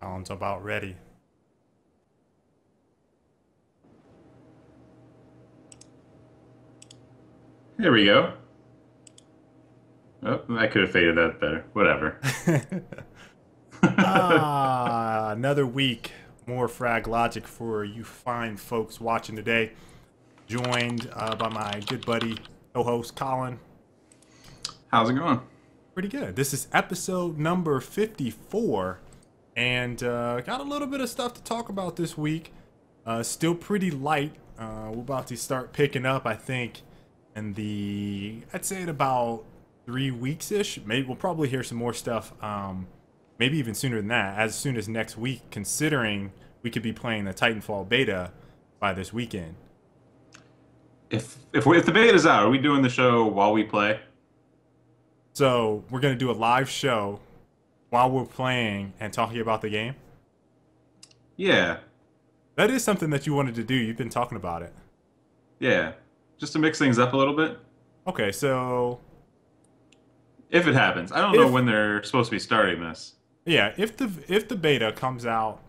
Sounds about ready. There we go. Oh, I could have faded that better. Whatever. Another week. More Frag Logic for you fine folks watching today. Joined by my good buddy, co-host Colin. How's it going? Pretty good. This is episode number 54. And got a little bit of stuff to talk about this week. Still pretty light. We're about to start picking up, I think, I'd say in about 3 weeks-ish. Maybe we'll probably hear some more stuff, maybe even sooner than that, as soon as next week, considering we could be playing the Titanfall beta by this weekend. If the beta's out, are we doing the show while we play? So we're going to do a live show while we're playing and talking about the game. Yeah, That is something that you wanted to do. You've been talking about it. yeah. Just to mix things up a little bit. Okay, so If it happens. I don't know if when they're supposed to be starting this. yeah, if the beta comes out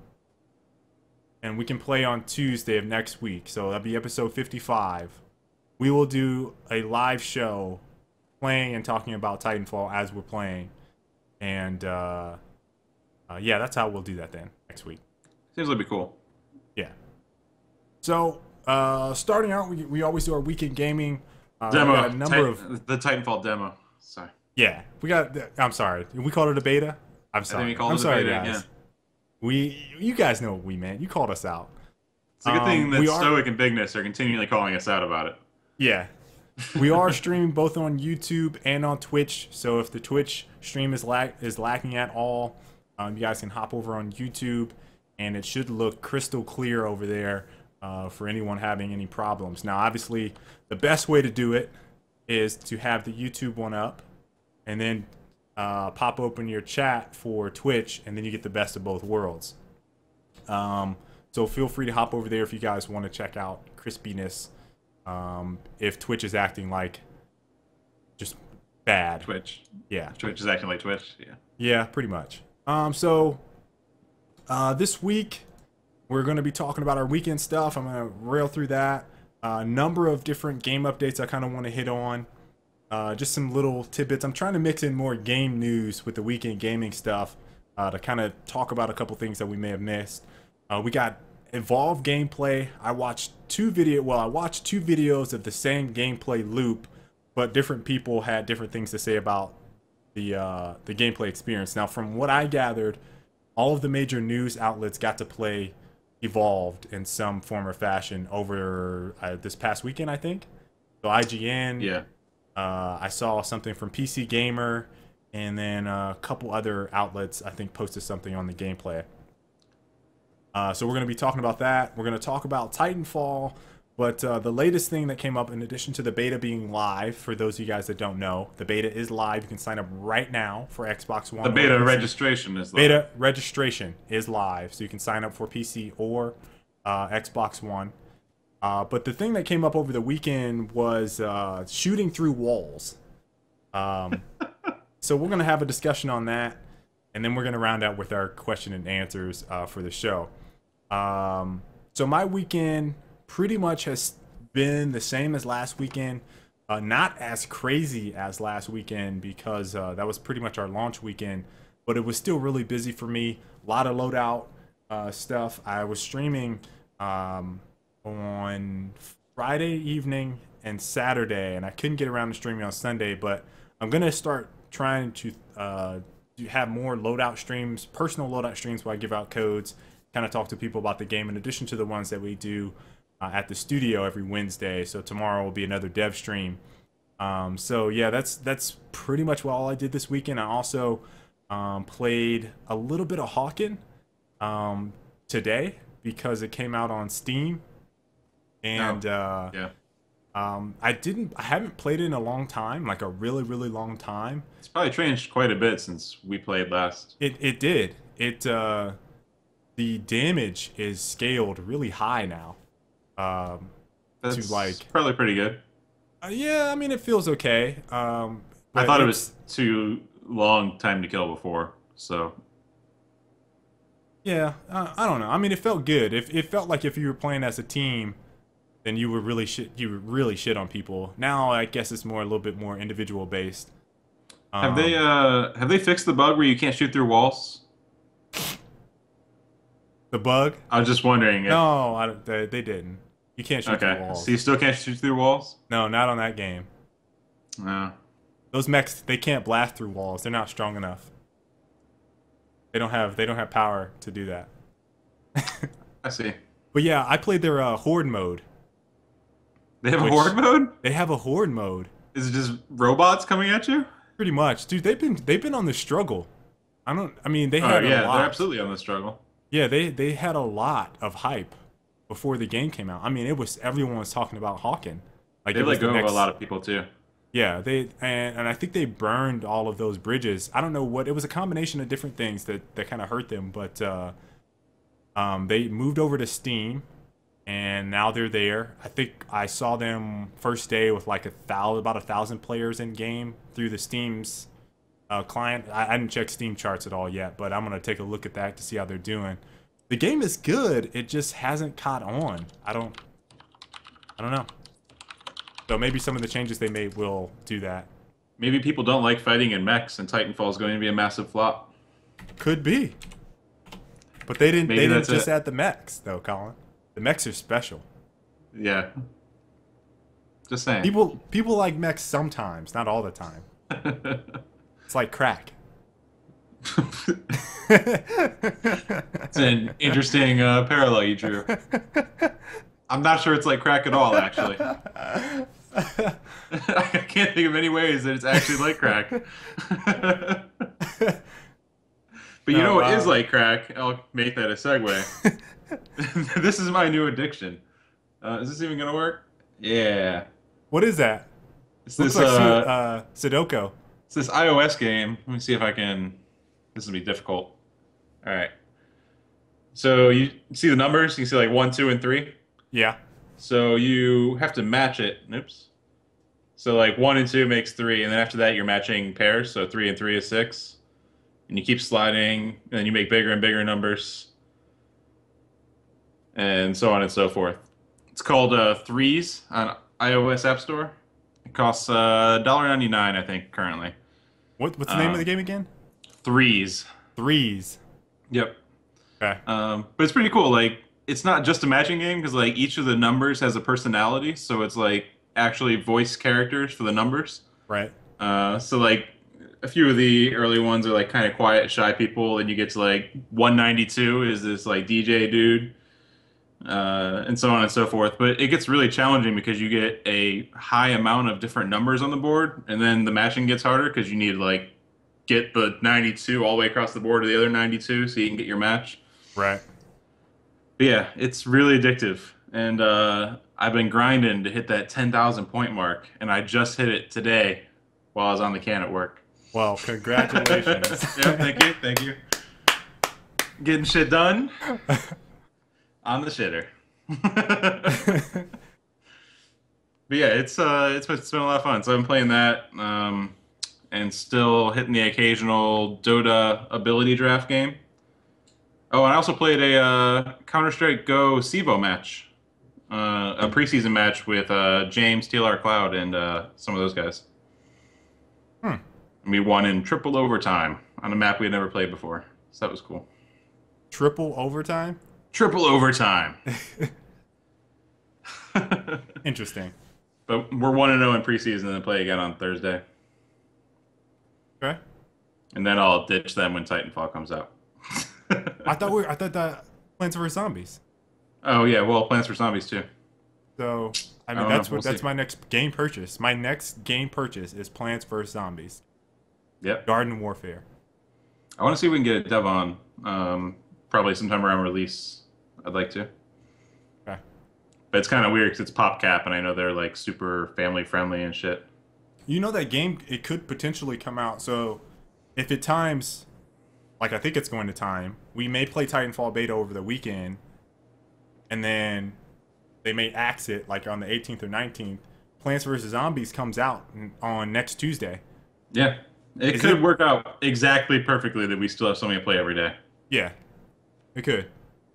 and we can play on Tuesday of next week, so that'll be episode 55. We will do a live show playing and talking about Titanfall as we're playing. And yeah, that's how we'll do that then next week. Seems like it'd be cool. Yeah. So starting out, we always do our weekend gaming. We Demo. got a number of The Titanfall demo. Sorry. yeah. We got. I'm sorry. We called it a beta. I'm I sorry. think we called I'm it a sorry, beta guys. again. You guys know what we meant. You called us out. It's a good thing that we are Stoic and Bigness are continually calling us out about it. Yeah. We are streaming both on YouTube and on Twitch. So if the Twitch stream is lacking at all, you guys can hop over on YouTube, and it should look crystal clear over there for anyone having any problems. Now, obviously, the best way to do it is to have the YouTube one up, and then pop open your chat for Twitch, and then you get the best of both worlds. So feel free to hop over there if you guys want to check out crispiness. If Twitch is acting like just bad. Twitch. Yeah. Twitch is acting like Twitch. Yeah. Yeah, pretty much. So this week we're going to be talking about our weekend stuff. I'm going to rail through that. A number of different game updates I kind of want to hit on. Just some little tidbits. I'm trying to mix in more game news with the weekend gaming stuff to kind of talk about a couple things that we may have missed. We got Evolve gameplay. I watched two videos of the same gameplay loop, but different people had different things to say about the gameplay experience. Now, from what I gathered, all of the major news outlets got to play Evolved in some form or fashion over this past weekend, I think. So IGN, Yeah. I saw something from PC Gamer, and then a couple other outlets, I think, posted something on the gameplay. So we're going to be talking about that. We're going to talk about Titanfall, but the latest thing that came up, in addition to the beta being live, for those of you guys that don't know, the beta is live. You can sign up right now for Xbox One. The beta registration is Beta registration is live, so you can sign up for PC or Xbox One. But the thing that came up over the weekend was shooting through walls. So we're going to have a discussion on that, and then we're going to round out with our question and answers for the show. So my weekend pretty much has been the same as last weekend. Not as crazy as last weekend because that was pretty much our launch weekend, but it was still really busy for me. A lot of loadout stuff. I was streaming on Friday evening and Saturday, and I couldn't get around to streaming on Sunday, but I'm going to start trying to have more loadout streams, personal loadout streams where I give out codes, kind of talk to people about the game in addition to the ones that we do at the studio every Wednesday. So tomorrow will be another dev stream. So yeah, that's pretty much all I did this weekend. I also played a little bit of Hawken today because it came out on Steam, and yeah. I haven't played it in a long time, like a really long time. It's probably changed quite a bit since we played last. It did. The damage is scaled really high now. That's To like, probably pretty good. yeah, I mean, it feels okay. I But thought it was too long time to kill before, so Yeah, I don't know. I mean, it felt good. It felt like if you were playing as a team, then you would really shit on people. Now I guess it's more a little bit more individual based. Um, Have they fixed the bug where you can't shoot through walls? the bug? I was just wondering if No, they didn't. You can't shoot through okay, so walls. you still can't shoot through walls? No, not on that game. No. Those mechs, they can't blast through walls. They're not strong enough. They don't have power to do that. I see. But yeah, I played their horde mode. They have a Which horde mode? They have a horde mode. Is it just robots coming at you? Pretty much, dude. They've been on the struggle. I mean, they Oh had yeah, a lot. they're absolutely on the struggle. Yeah, they had a lot of hype before the game came out. I mean, everyone was talking about Hawken. Like They it was let go the of next. a lot of people too. Yeah, and I think they burned all of those bridges. I don't know what it was, a combination of different things that kind of hurt them, but they moved over to Steam, and now they're there. I think I saw them first day with like about 1,000 players in game through the Steam's client. I didn't check Steam charts at all yet, but I'm gonna take a look at that to see how they're doing. The game is good. It just hasn't caught on. I don't know. So maybe some of the changes they made will do that. Maybe people don't like fighting in mechs, and Titanfall is going to be a massive flop. Could be. But they didn't. Maybe They didn't that's just it. add the mechs though, Colin. The mechs are special. Yeah. Just saying. People like mechs sometimes, not all the time. It's like crack. It's an interesting parallel you drew. I'm not sure it's like crack at all, actually. I can't think of any ways that it's actually like crack. But you No, know what is like crack? I'll make that a segue. This is my new addiction. Is this even gonna work? Yeah. What is that? It's Looks this like Sudoku. it's this iOS game. Let me see if I can. This will be difficult. All right. So you see the numbers? You can see like 1, 2, and 3. Yeah. So you have to match it. Oops. So like 1 and 2 makes 3, and then after that you're matching pairs. So 3 and 3 is 6, and you keep sliding, and then you make bigger and bigger numbers, and so on and so forth. It's called Threes on iOS App Store. It costs $1.99, I think, currently. What's the name of the game again? Threes. Threes. Yep. Okay. But it's pretty cool. Like, it's not just a matching game because like each of the numbers has a personality, so it's like actually voice characters for the numbers. Right. So like a few of the early ones are like kind of quiet, shy people, and you get to like 192 is this like DJ dude, and so on and so forth. But it gets really challenging because you get a high amount of different numbers on the board, and then the matching gets harder because you need to like get the 92 all the way across the board to the other 92 so you can get your match. Right. But yeah, it's really addictive, and I've been grinding to hit that 10,000 point mark, and I just hit it today while I was on the can at work. Well, congratulations. Yeah, thank you. Getting shit done on the shitter. But yeah, it's been a lot of fun. So I've been playing that, and still hitting the occasional Dota ability draft game. Oh, and I also played a Counter-Strike Go CEVO match, a preseason match with James, TLR Cloud, and some of those guys. And we won in triple overtime on a map we had never played before, so that was cool. Triple overtime? Triple overtime. Interesting. But we're 1-0 in preseason and play again on Thursday. Okay. And then I'll ditch them when Titanfall comes out. I thought that Plants vs Zombies. Oh yeah, well, Plants vs Zombies too. So I don't mean know. that's We'll that's see. my next game purchase. My next game purchase is Plants vs Zombies. Yep. Garden Warfare. I want to see if we can get a dev on. Probably sometime around release. I'd like to. Okay. But it's kind of weird because it's PopCap, and I know they're like super family friendly and shit. You know that game, it could potentially come out. So if it times, like I think it's going to time, we may play Titanfall beta over the weekend, and then they may axe it like on the 18th or 19th. Plants vs Zombies comes out on next Tuesday. Yeah. It Is could it- work out exactly perfectly that we still have something to play every day. Yeah. It could.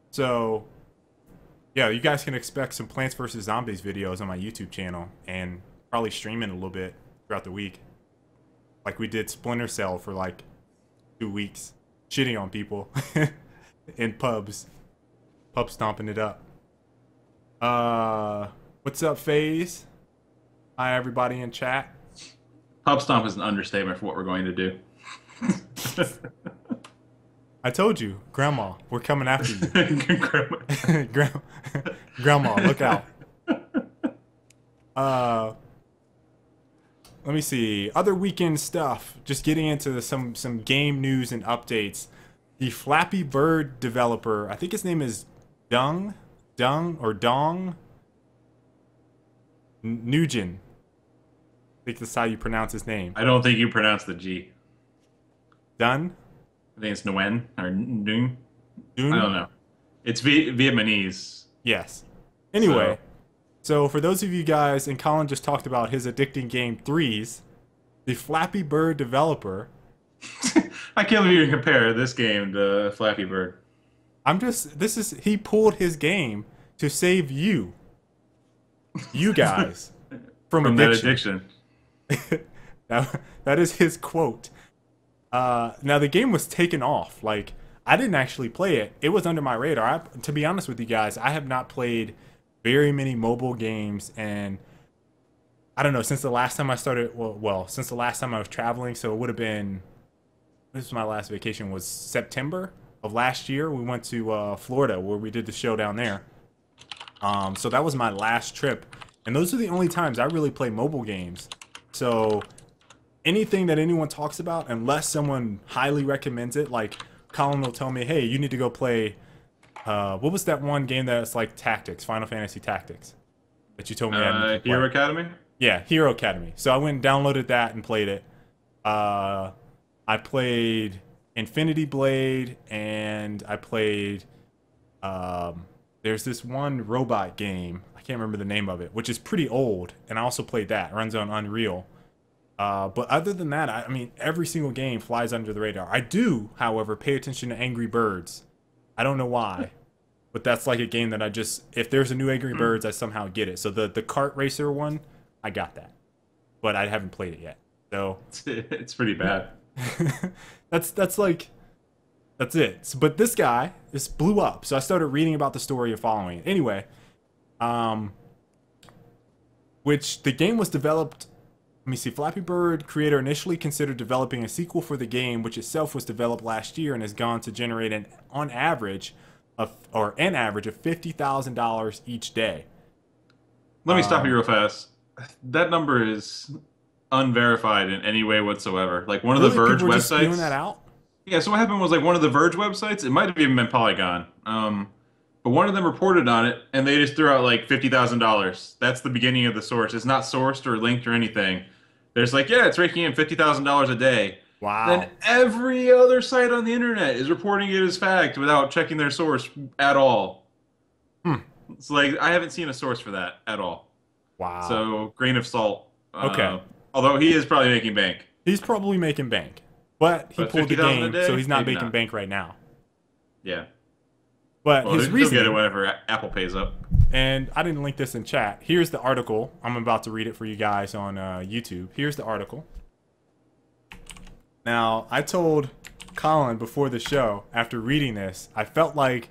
So, yeah, you guys can expect some Plants vs. Zombies videos on my YouTube channel and probably streaming a little bit throughout the week. Like we did Splinter Cell for like 2 weeks, shitting on people in pubs. Pub stomping it up. What's up, FaZe? Hi, everybody in chat. Pub stomp is an understatement for what we're going to do. I told you, Grandma, we're coming after you. Grandma. Grandma, look out. Let me see. Other weekend stuff. Just getting into some game news and updates. The Flappy Bird developer, I think his name is Dong Nugent. I think that's how you pronounce his name. I don't think you pronounce the G. Dun? I think it's Nguyen or Dung. Dun? I don't know. It's Vietnamese. Yes. Anyway, so for those of you guys, and Colin just talked about his addicting game Threes, the Flappy Bird developer. I can't believe you can compare this game to Flappy Bird. He pulled his game to save you guys, from addiction. That addiction. that is his quote. Now the game was taken off. Like, I didn't actually play it. It was under my radar. To be honest with you guys, I have not played very many mobile games, and I don't know, since the last time I started, since the last time I was traveling, so it would have been, this was my last vacation, was September of last year. We went to Florida, where we did the show down there. So that was my last trip, and those are the only times I really play mobile games. So anything that anyone talks about, unless someone highly recommends it, like Colin will tell me, hey, you need to go play, what was that one game that's like Tactics, Final Fantasy Tactics, that you told me I need to Hero Academy? Yeah, Hero Academy. So I went and downloaded that and played it. I played Infinity Blade, and I played, there's this one robot game, I can't remember the name of it, which is pretty old, and I also played that. It runs on Unreal. But other than that, I mean, every single game flies under the radar. I do, however, pay attention to Angry Birds. I don't know why, but that's like a game that I just, if there's a new Angry Birds, I somehow get it. So the kart racer one, I got that, but I haven't played it yet. So it's pretty bad. that's it. So, but this guy, this blew up. So I started reading about the story and following it. Anyway, which the game was developed. Let me see. Flappy Bird creator initially considered developing a sequel for the game, which itself was developed last year and has gone to generate an average of $50,000 each day. Let me stop you real fast. That number is unverified in any way whatsoever. Like one of the Verge People were websites. Just spewing that out? Yeah. So what happened was, like, one of the Verge websites. It might have even been Polygon. But one of them reported on it, and they just threw out like $50,000. That's the beginning of the source. It's not sourced or linked or anything. There's like, yeah, it's raking in $50,000 a day. Wow. Then every other site on the internet is reporting it as fact without checking their source at all. It's like, I haven't seen a source for that at all. Wow. So, grain of salt. Okay. Although he is probably making bank. He's probably making bank. But he pulled the game, so he's not making bank right now. Yeah. But his reason, he'll get it whenever Apple pays up. And I didn't link this in chat. Here's the article. I'm about to read it for you guys on YouTube. Here's the article. Now, I told Colin before the show, after reading this, I felt like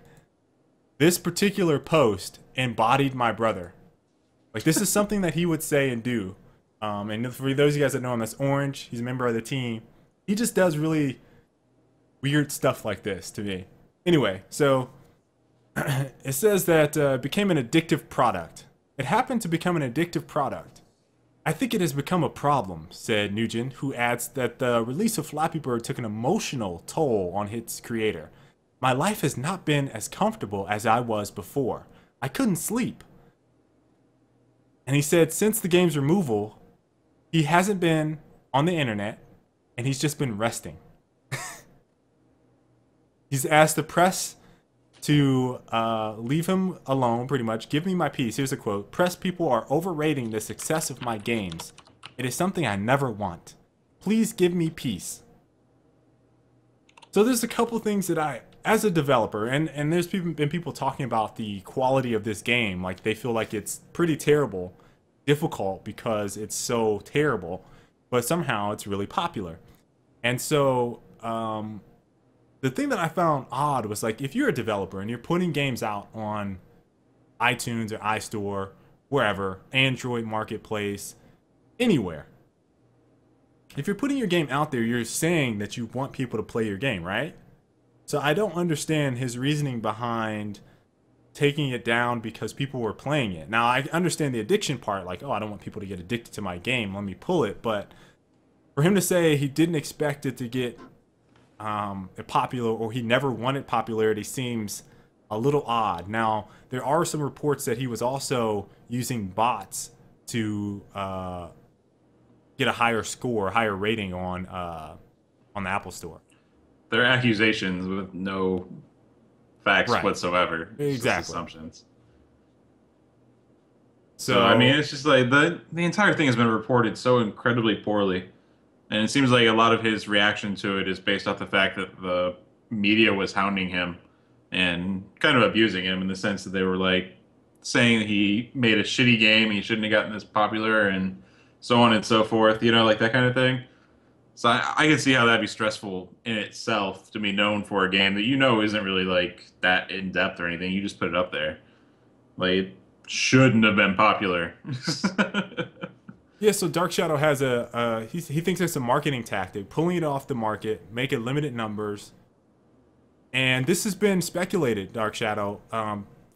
this particular post embodied my brother. Like, this is something that he would say and do. And for those of you guys that know him, that's Orange. He's a member of the team. He just does really weird stuff like this to me. Anyway, so it says that it became an addictive product. It happened to become an addictive product. I think it has become a problem, said Nugent, who adds that the release of Flappy Bird took an emotional toll on its creator. My life has not been as comfortable as I was before. I couldn't sleep. And he said since the game's removal, he hasn't been on the internet, and he's just been resting. He's asked the press to leave him alone, pretty much. Give me my peace. Here's a quote. Press people are overrating the success of my games. It is something I never want. Please give me peace. So there's a couple things that as a developer, and there's been people talking about the quality of this game, like they feel like it's pretty terrible, difficult because it's so terrible, but somehow it's really popular. And so the thing that I found odd was like if you're a developer and you're putting games out on iTunes or iStore, wherever, Android Marketplace, anywhere. If you're putting your game out there, you're saying that you want people to play your game, right? So I don't understand his reasoning behind taking it down because people were playing it. Now I understand the addiction part, like, oh, I don't want people to get addicted to my game, let me pull it. But for him to say he didn't expect it to get popular, or he never wanted popularity, seems a little odd. Now there are some reports that he was also using bots to get a higher score, higher rating on the Apple Store. They're accusations with no facts Right. whatsoever. It's Exactly. just assumptions. So, So I mean, it's just like the entire thing has been reported so incredibly poorly, and it seems like a lot of his reaction to it is based off the fact that the media was hounding him and kind of abusing him in the sense that they were like saying that he made a shitty game, he shouldn't have gotten this popular, and so on and so forth. You know, like that kind of thing. So I can see how that'd be stressful in itself to be known for a game that you know isn't really like that in depth or anything. You just put it up there. Like it shouldn't have been popular. yeah, so Dark Shadow has he thinks it's a marketing tactic, pulling it off the market, make it limited numbers. And this has been speculated, Dark Shadow,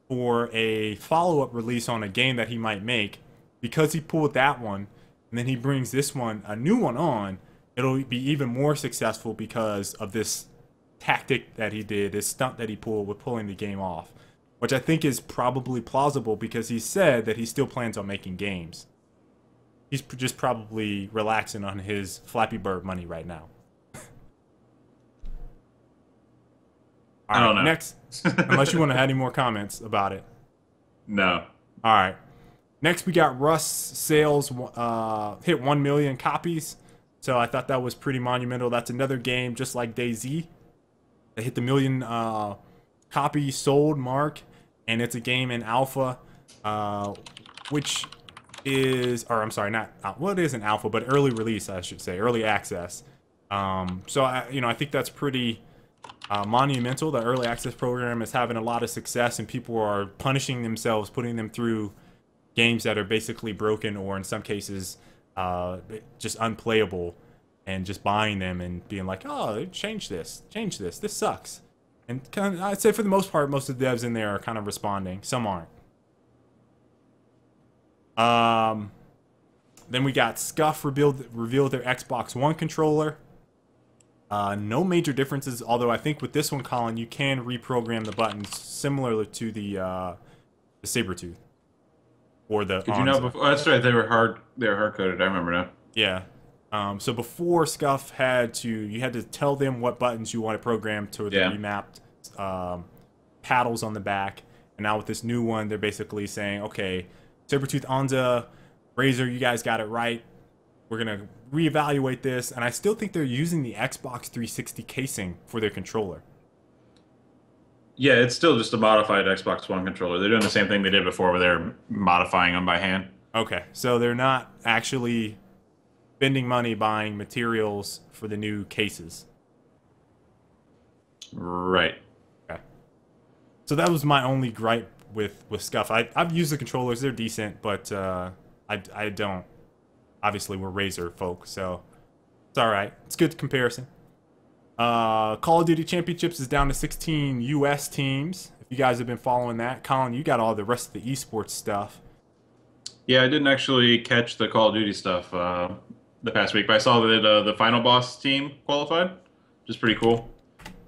for a follow-up release on a game that he might make. Because he pulled that one, and then he brings this one, a new one on, it'll be even more successful because of this tactic that he did, this stunt that he pulled with pulling the game off. Which I think is probably plausible because he said that he still plans on making games. He's just probably relaxing on his Flappy Bird money right now. All I right, don't know. next, unless you want to add any more comments about it. No. All right. Next, we got Rust's sales hit 1 million copies. So I thought that was pretty monumental. That's another game just like DayZ. They hit the million copy sold mark, and it's a game in alpha, which is, or I'm sorry, not, well, it is an alpha, but early release, I should say, early access. So I think that's pretty monumental. The early access program is having a lot of success, and people are punishing themselves, putting them through games that are basically broken, or in some cases, just unplayable, and just buying them and being like, oh, change this, this sucks. And kind of, I'd say for the most part, most of the devs in there are kind of responding. Some aren't. Then we got Scuff revealed their Xbox One controller. No major differences, although I think with this one, Colin, you can reprogram the buttons similar to the Sabertooth or the. Did you know before? Oh, that's right. They were hard coded. I remember now. Yeah. So before Scuff you had to tell them what buttons you wanted programmed to the remapped paddles on the back, and now with this new one, they're basically saying, okay, Sabertooth, Anza, Razer, you guys got it right. We're gonna reevaluate this, and I still think they're using the Xbox 360 casing for their controller. Yeah, it's still just a modified Xbox One controller. They're doing the same thing they did before, where they're modifying them by hand. Okay, so they're not actually spending money buying materials for the new cases. Right. Okay. So that was my only gripe with Scuff. I've used the controllers; they're decent, but I don't. Obviously, we're Razer folk, so it's all right. It's good comparison. Call of Duty Championships is down to 16 U.S. teams. If you guys have been following that, Colin, you got all the rest of the esports stuff. Yeah, I didn't actually catch the Call of Duty stuff the past week, but I saw that the final boss team qualified, which is pretty cool.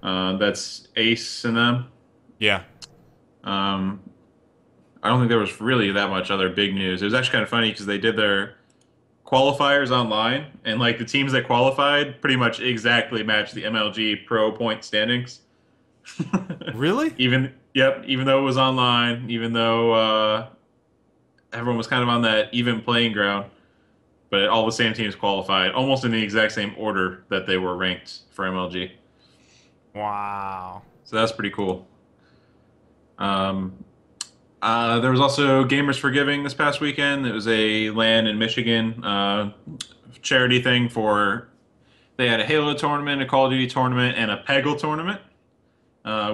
That's Ace and them. Yeah. I don't think there was really that much other big news. It was actually kind of funny because they did their qualifiers online, and like the teams that qualified pretty much exactly matched the MLG Pro point standings. Really? Even though it was online, even though everyone was kind of on that even playing ground, but all the same teams qualified, almost in the exact same order that they were ranked for MLG. Wow. So that's pretty cool. Um, there was also Gamers for Giving this past weekend. It was a LAN in Michigan charity thing for. They had a Halo tournament, a Call of Duty tournament, and a Peggle tournament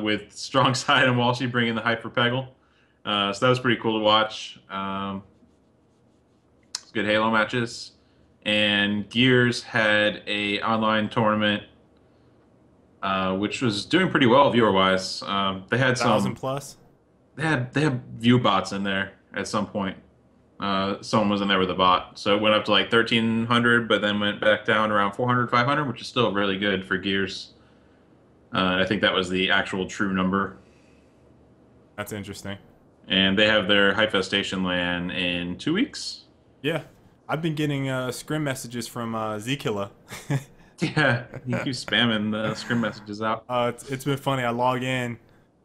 with Strong Side and Walshy bringing the hype for Peggle. So that was pretty cool to watch. It's good Halo matches. And Gears had a online tournament, which was doing pretty well viewer wise. They had 1,000 some. plus. They had view bots in there at some point. Someone was in there with a bot, so it went up to like 1,300, but then went back down around 400, 500, which is still really good for Gears. I think that was the actual true number. That's interesting. And they have their Hypefestation LAN in 2 weeks. Yeah, I've been getting scrim messages from Zkilla. Yeah, he keeps spamming the scrim messages out. It's been funny. I log in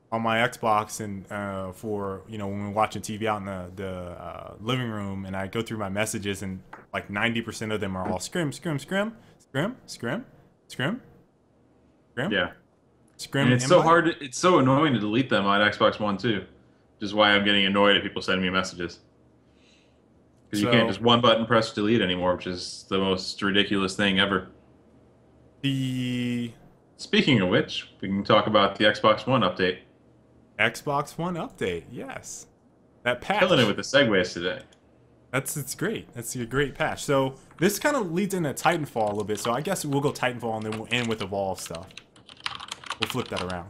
on my Xbox and for when we're watching TV out in the living room, and I go through my messages, and like 90% of them are all scrim, scrim, scrim, scrim, scrim, scrim, scrim. Yeah, scrim. and it's so hard. It's so annoying to delete them on Xbox One too, which is why I'm getting annoyed at people sending me messages. Because you can't just one button press delete anymore, which is the most ridiculous thing ever. Speaking of which, we can talk about the Xbox One update. Xbox One update, yes. That patch. Killing it with the segues today. It's great. That's a great patch. So this kind of leads into Titanfall a little bit. So I guess we'll go Titanfall and then we'll end with Evolve stuff. We'll flip that around.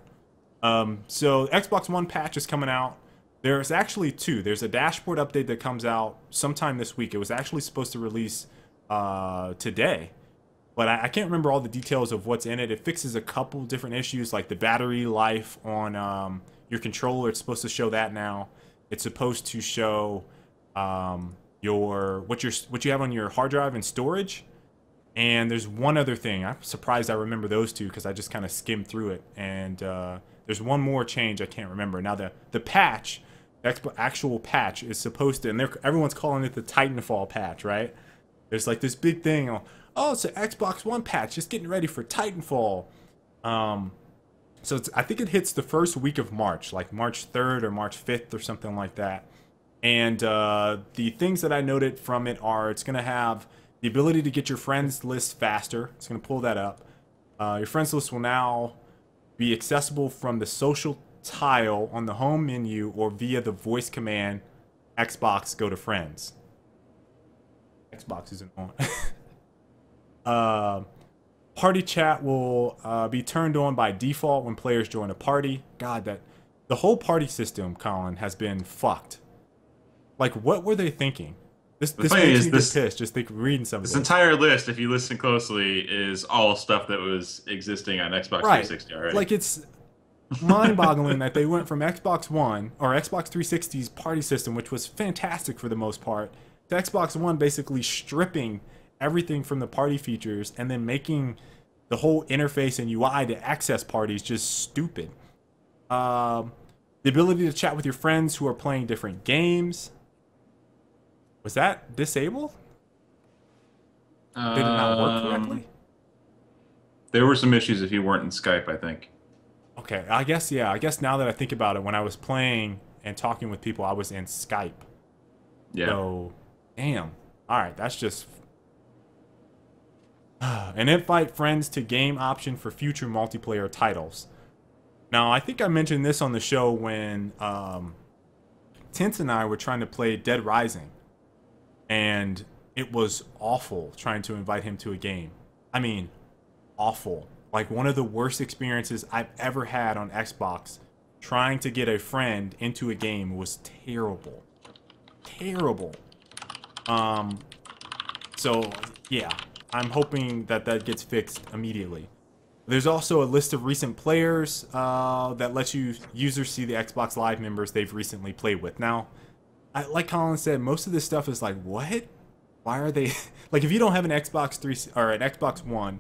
So Xbox One patch is coming out. There's actually two. There's a dashboard update that comes out sometime this week. It was actually supposed to release today, but I can't remember all the details of what's in it. It fixes a couple different issues, like the battery life on your controller. It's supposed to show that now. It's supposed to show what you have on your hard drive and storage. And there's one other thing. I'm surprised I remember those two because I just kind of skimmed through it. And there's one more change I can't remember. Now the patch, the actual patch is supposed to, and everyone's calling it the Titanfall patch, right? There's like this big thing. Oh, it's an Xbox One patch. Just getting ready for Titanfall. So I think it hits the first week of March, like March 3rd or March 5th or something like that. And the things that I noted from it are it's going to have the ability to get your friends list faster. It's going to pull that up. Your friends list will now be accessible from the social tile on the home menu or via the voice command Xbox go to friends. Xbox isn't on. Party chat will be turned on by default when players join a party. God, the whole party system, Colin, has been fucked. Like, what were they thinking? This makes me get pissed just reading some of this. This entire list, if you listen closely, is all stuff that was existing on Xbox 360 already. Like, it's mind-boggling that they went from Xbox One, or Xbox 360's party system, which was fantastic for the most part, to Xbox One basically stripping everything from the party features and then making the whole interface and UI to access parties just stupid. The ability to chat with your friends who are playing different games. Was that disabled? Did it not work correctly? There were some issues if you weren't in Skype, I think. Okay, I guess, yeah. I guess now that I think about it, when I was playing and talking with people, I was in Skype. Yeah. So, damn. All right, that's just... An invite friends to game option for future multiplayer titles. Now, I think I mentioned this on the show when Tint and I were trying to play Dead Rising. And it was awful trying to invite him to a game. I mean, awful. Like one of the worst experiences I've ever had on Xbox. Trying to get a friend into a game was terrible. Terrible. So, yeah. I'm hoping that gets fixed immediately. There's also a list of recent players that lets users see the Xbox Live members they've recently played with. Now, like Colin said, most of this stuff is like, what? Why are they... Like, if you don't have an Xbox 3 or an Xbox One,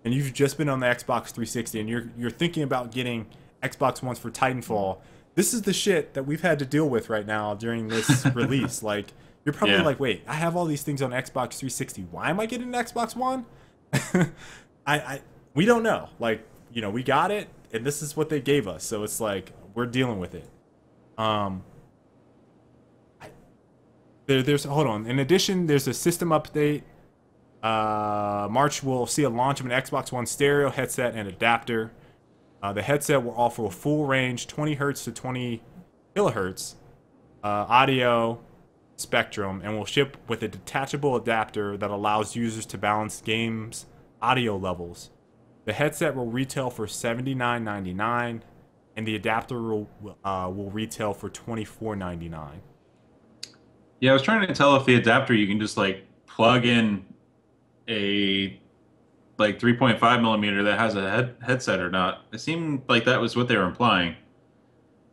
and you've just been on the Xbox 360, and you're thinking about getting Xbox Ones for Titanfall, this is the shit that we've had to deal with right now during this release. Like, you're probably like, wait, I have all these things on Xbox 360. Why am I getting an Xbox One? We don't know. Like, we got it. and this is what they gave us. So it's like we're dealing with it. Um, there's hold on. In addition, there's a system update. March will see a launch of an Xbox One stereo headset and adapter. The headset will offer a full range, 20 hertz to 20 kilohertz audio spectrum, and will ship with a detachable adapter that allows users to balance games' audio levels. The headset will retail for $79.99, and the adapter will retail for $24.99. Yeah, I was trying to tell if the adapter you can just like plug in a like 3.5 millimeter that has a headset or not. It seemed like that was what they were implying.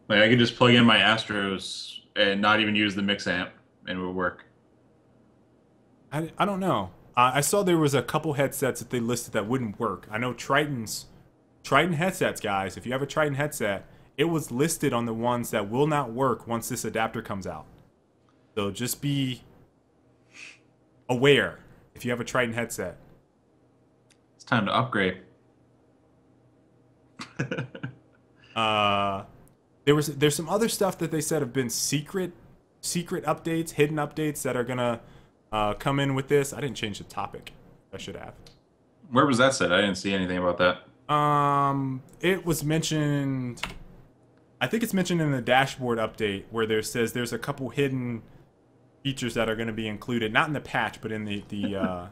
Like I could just plug in my Astros and not even use the mix amp and it would work. I don't know. I saw there was a couple headsets that they listed that wouldn't work. I know Triton headsets, guys. If you have a Triton headset, it was listed on the ones that will not work once this adapter comes out. So just be aware if you have a Triton headset. It's time to upgrade. There's some other stuff that they said have been secret updates, hidden updates that are gonna come in with this. I didn't change the topic. I should have. Where was that said? I didn't see anything about that. It was mentioned. I think it's mentioned in the dashboard update where there says there's a couple hidden features that are going to be included, not in the patch, but in the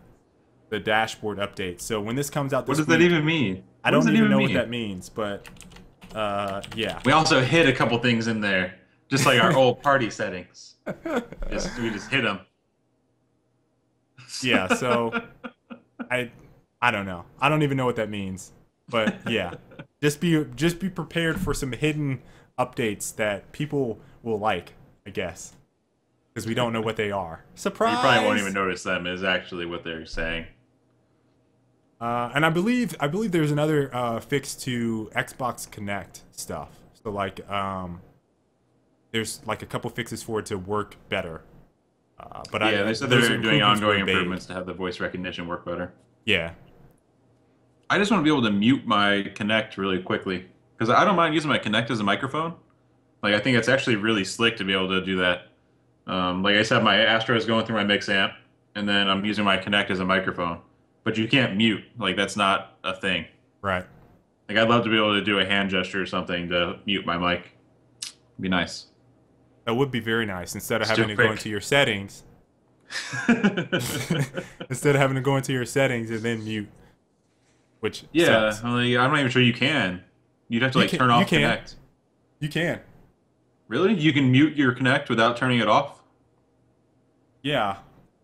dashboard update. So when this comes out, What does that even mean? I don't even know what that means, but yeah. We also hid a couple things in there, just like our old party settings. We just hid them. Yeah. So I don't know. I don't even know what that means, but yeah. Just be prepared for some hidden updates that people will like, I guess, because we don't know what they are. Surprise! You probably won't even notice them is actually what they're saying. And I believe there's another fix to Xbox Connect stuff. So like there's like a couple fixes for it to work better. But yeah, they said they're doing ongoing improvements to have the voice recognition work better. Yeah. I just want to be able to mute my Kinect really quickly because I don't mind using my Kinect as a microphone. Like I think it's actually really slick to be able to do that. Like I said, my Astros going through my mix amp, and then I'm using my Kinect as a microphone. But you can't mute. Like that's not a thing. Right. Like I'd love to be able to do a hand gesture or something to mute my mic. It'd be nice. That would be very nice. Instead of having to go into your settings. Instead of having to go into your settings and then mute. Which sucks. Well, I'm not even sure you can. You'd have to like turn off Kinect. You can. Really? You can mute your Kinect without turning it off? Yeah,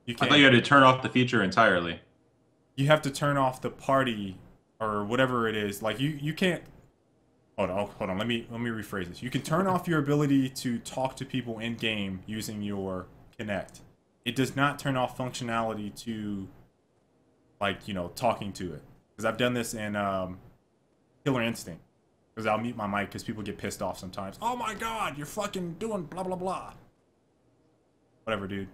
you can. I thought you had to turn off the feature entirely. You have to turn off the party or whatever it is. Like you can't. Hold on. Let me rephrase this. You can turn off your ability to talk to people in game using your Kinect. It does not turn off functionality to, like, talking to it. Because I've done this in Killer Instinct. Because I'll mute my mic because people get pissed off sometimes. Oh my god, you're fucking doing blah blah blah. Whatever, dude.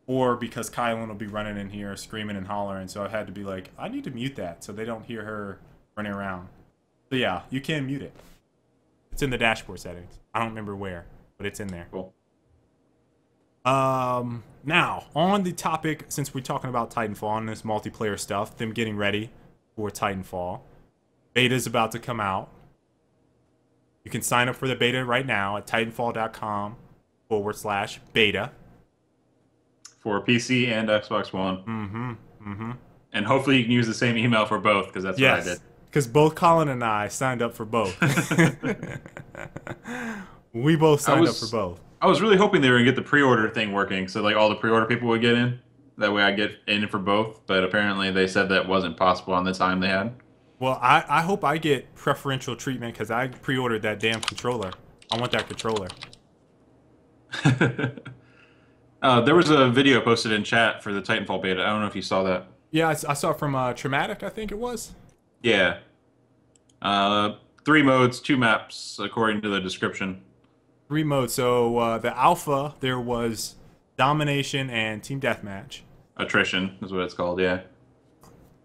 Or because Kylan will be running in here screaming and hollering, so I've had to be like, I need to mute that so they don't hear her running around. So yeah, you can mute it. It's in the dashboard settings. I don't remember where, but it's in there. Cool. Now, on the topic, since we're talking about Titanfall and this multiplayer stuff, them getting ready for Titanfall. Beta's about to come out. You can sign up for the beta right now at titanfall.com/beta. For PC and Xbox One. And hopefully you can use the same email for both, because that's what I did. Because both Colin and I signed up for both. We both signed up for both. I was really hoping they were going to get the pre-order thing working, so like all the pre-order people would get in. That way I get in for both, but apparently they said that wasn't possible on the time they had. Well, I hope I get preferential treatment because I pre-ordered that damn controller. I want that controller. There was a video posted in chat for the Titanfall beta. I don't know if you saw that. Yeah, I saw it from Traumatic, I think it was. Yeah. 3 modes, 2 maps, according to the description. 3 modes. So the alpha, there was domination and team deathmatch. Attrition is what it's called, yeah.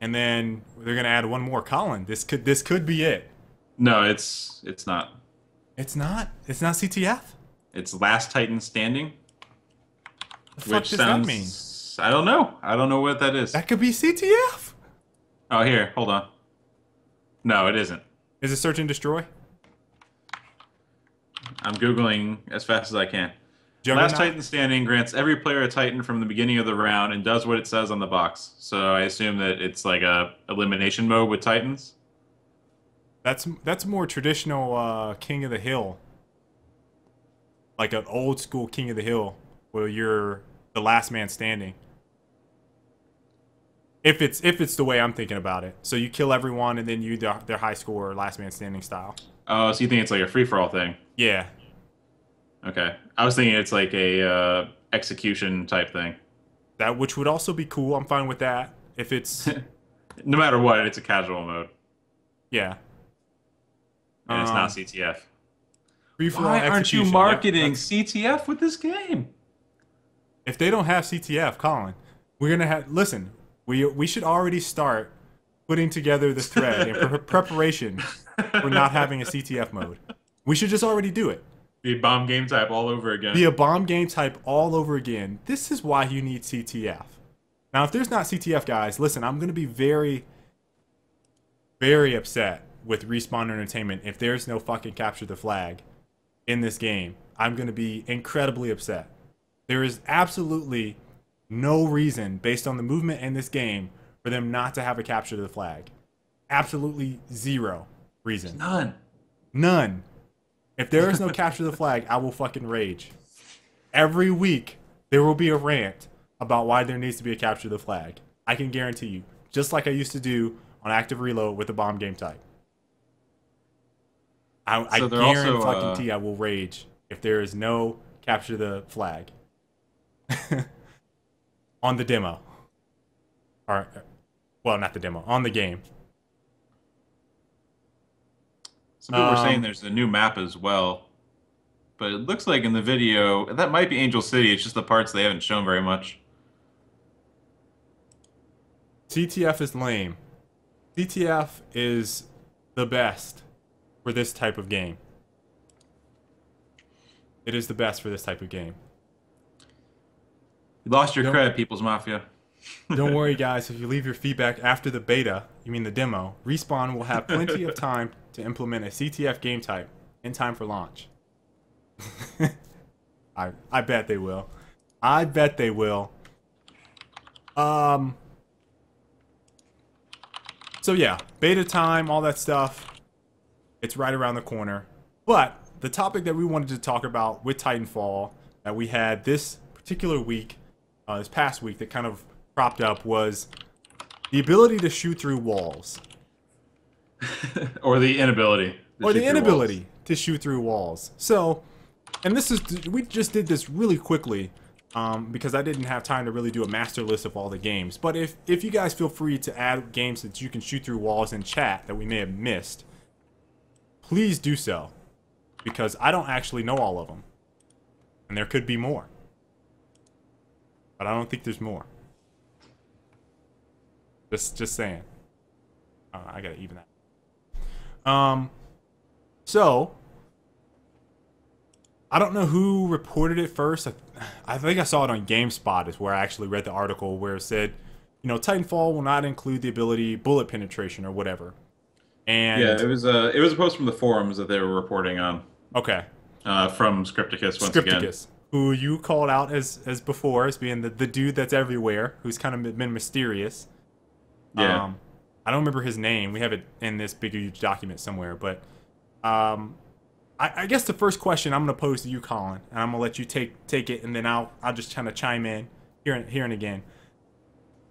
And then they're gonna add one more. Colin, this could be it. No, it's not. It's not. It's not CTF. It's Last Titan Standing, The fuck which does that mean? sounds. I don't know. I don't know what that is. That could be CTF. Oh, here, hold on. No, it isn't. Is it search and destroy? I'm Googling as fast as I can. Last Juggernaut? Titan Standing grants every player a Titan from the beginning of the round and does what it says on the box. So I assume that it's like a elimination mode with Titans. That's more traditional King of the Hill. Like an old school King of the Hill where you're the last man standing. If it's the way I'm thinking about it. So you kill everyone and then their high score last man standing style. Oh, so you think it's like a free-for-all thing? Yeah. Okay. I was thinking it's like a execution type thing. That which would also be cool. I'm fine with that. If it's No matter what, it's a casual mode. yeah. And it's not CTF. Free-for-all Why aren't you execution. marketing Yep, CTF with this game? if they don't have CTF, Colin, we're gonna have listen. We should already start putting together this thread in preparation for not having a CTF mode. We should just already do it. Be bomb game type all over again. Be a bomb game type all over again. This is why you need CTF. Now, if there's not CTF, guys, listen, I'm gonna be very, very upset with Respawn Entertainment if there's no fucking capture the flag in this game. I'm gonna be incredibly upset. There is absolutely no reason, based on the movement in this game, for them not to have a capture the flag. Absolutely zero reason. None. None. If there is no capture the flag, I will fucking rage. Every week, there will be a rant about why there needs to be a capture the flag. I can guarantee you. Just like I used to do on Active Reload with the bomb game type. I guarantee I will rage if there is no capture the flag. On the demo. Or, well, not the demo. On the game. Some people were saying there's a new map as well. But it looks like in the video, that might be Angel City. It's just the parts they haven't shown very much. CTF is lame. CTF is the best for this type of game. It is the best for this type of game. You lost your cred, People's Mafia. Don't worry, guys. If you leave your feedback after the beta, you mean the demo, Respawn will have plenty of time to implement a CTF game type in time for launch. I bet they will. I bet they will. So yeah, beta time, all that stuff. It's right around the corner. But the topic that we wanted to talk about with Titanfall that we had this particular week, this past week, that kind of propped up was the ability to shoot through walls. Or the inability. To shoot through walls. So, and this is, we just did this really quickly because I didn't have time to really do a master list of all the games. But if you guys feel free to add games that you can shoot through walls in chat that we may have missed, please do so. Because I don't actually know all of them. And there could be more. But I don't think there's more. Just saying. I gotta even that. So I don't know who reported it first. I think I saw it on GameSpot is where I actually read the article where it said, you know, Titanfall will not include the ability bullet penetration or whatever. And yeah, it was a post from the forums that they were reporting on. Okay. From Scripticus once again. Who you called out as before as being the dude that's everywhere, who's kind of been mysterious. Yeah. I don't remember his name. We have it in this big huge document somewhere, but I guess the first question I'm gonna pose to you, Colin, and I'm gonna let you take it, and then I'll just kind of chime in here and again.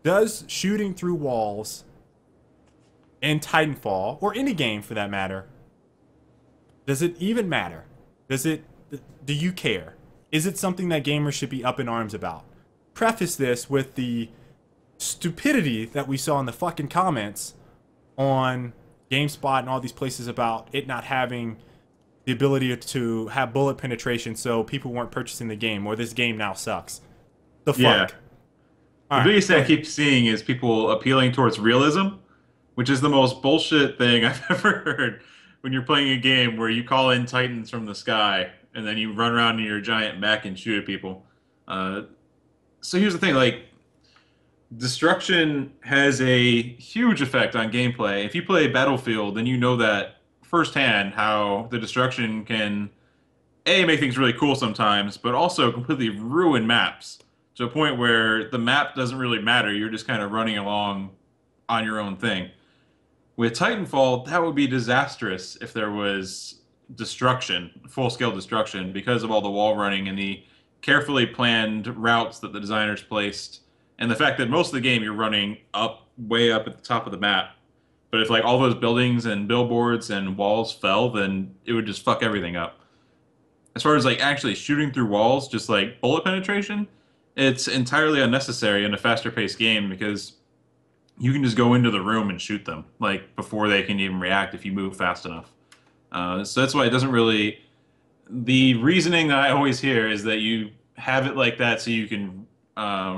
Does shooting through walls in Titanfall, or any game for that matter, does it even matter? Do you care? Is it something that gamers should be up in arms about? Preface this with the stupidity that we saw in the fucking comments on GameSpot and all these places about it not having the ability to have bullet penetration, so people weren't purchasing the game, or this game now sucks. The fuck? Yeah. All The biggest thing I keep seeing is people appealing towards realism, which is the most bullshit thing I've ever heard. when you're playing a game where you call in Titans from the sky and then you run around in your giant mech and shoot at people. Uh, so here's the thing, like destruction has a huge effect on gameplay. If you play Battlefield, then you know that firsthand how the destruction can A, make things really cool sometimes, but also completely ruin maps to a point where the map doesn't really matter. You're just kind of running along on your own thing. With Titanfall, that would be disastrous if there was destruction, full-scale destruction, because of all the wall running and the carefully planned routes that the designers placed, and the fact that most of the game you're running up, way up at the top of the map. But if like all those buildings and billboards and walls fell, then it would just fuck everything up. As far as like actually shooting through walls, just like bullet penetration, it's entirely unnecessary in a faster paced game because you can just go into the room and shoot them like before they can even react if you move fast enough. So that's why it doesn't really. The reasoning that I always hear is that you have it like that so you can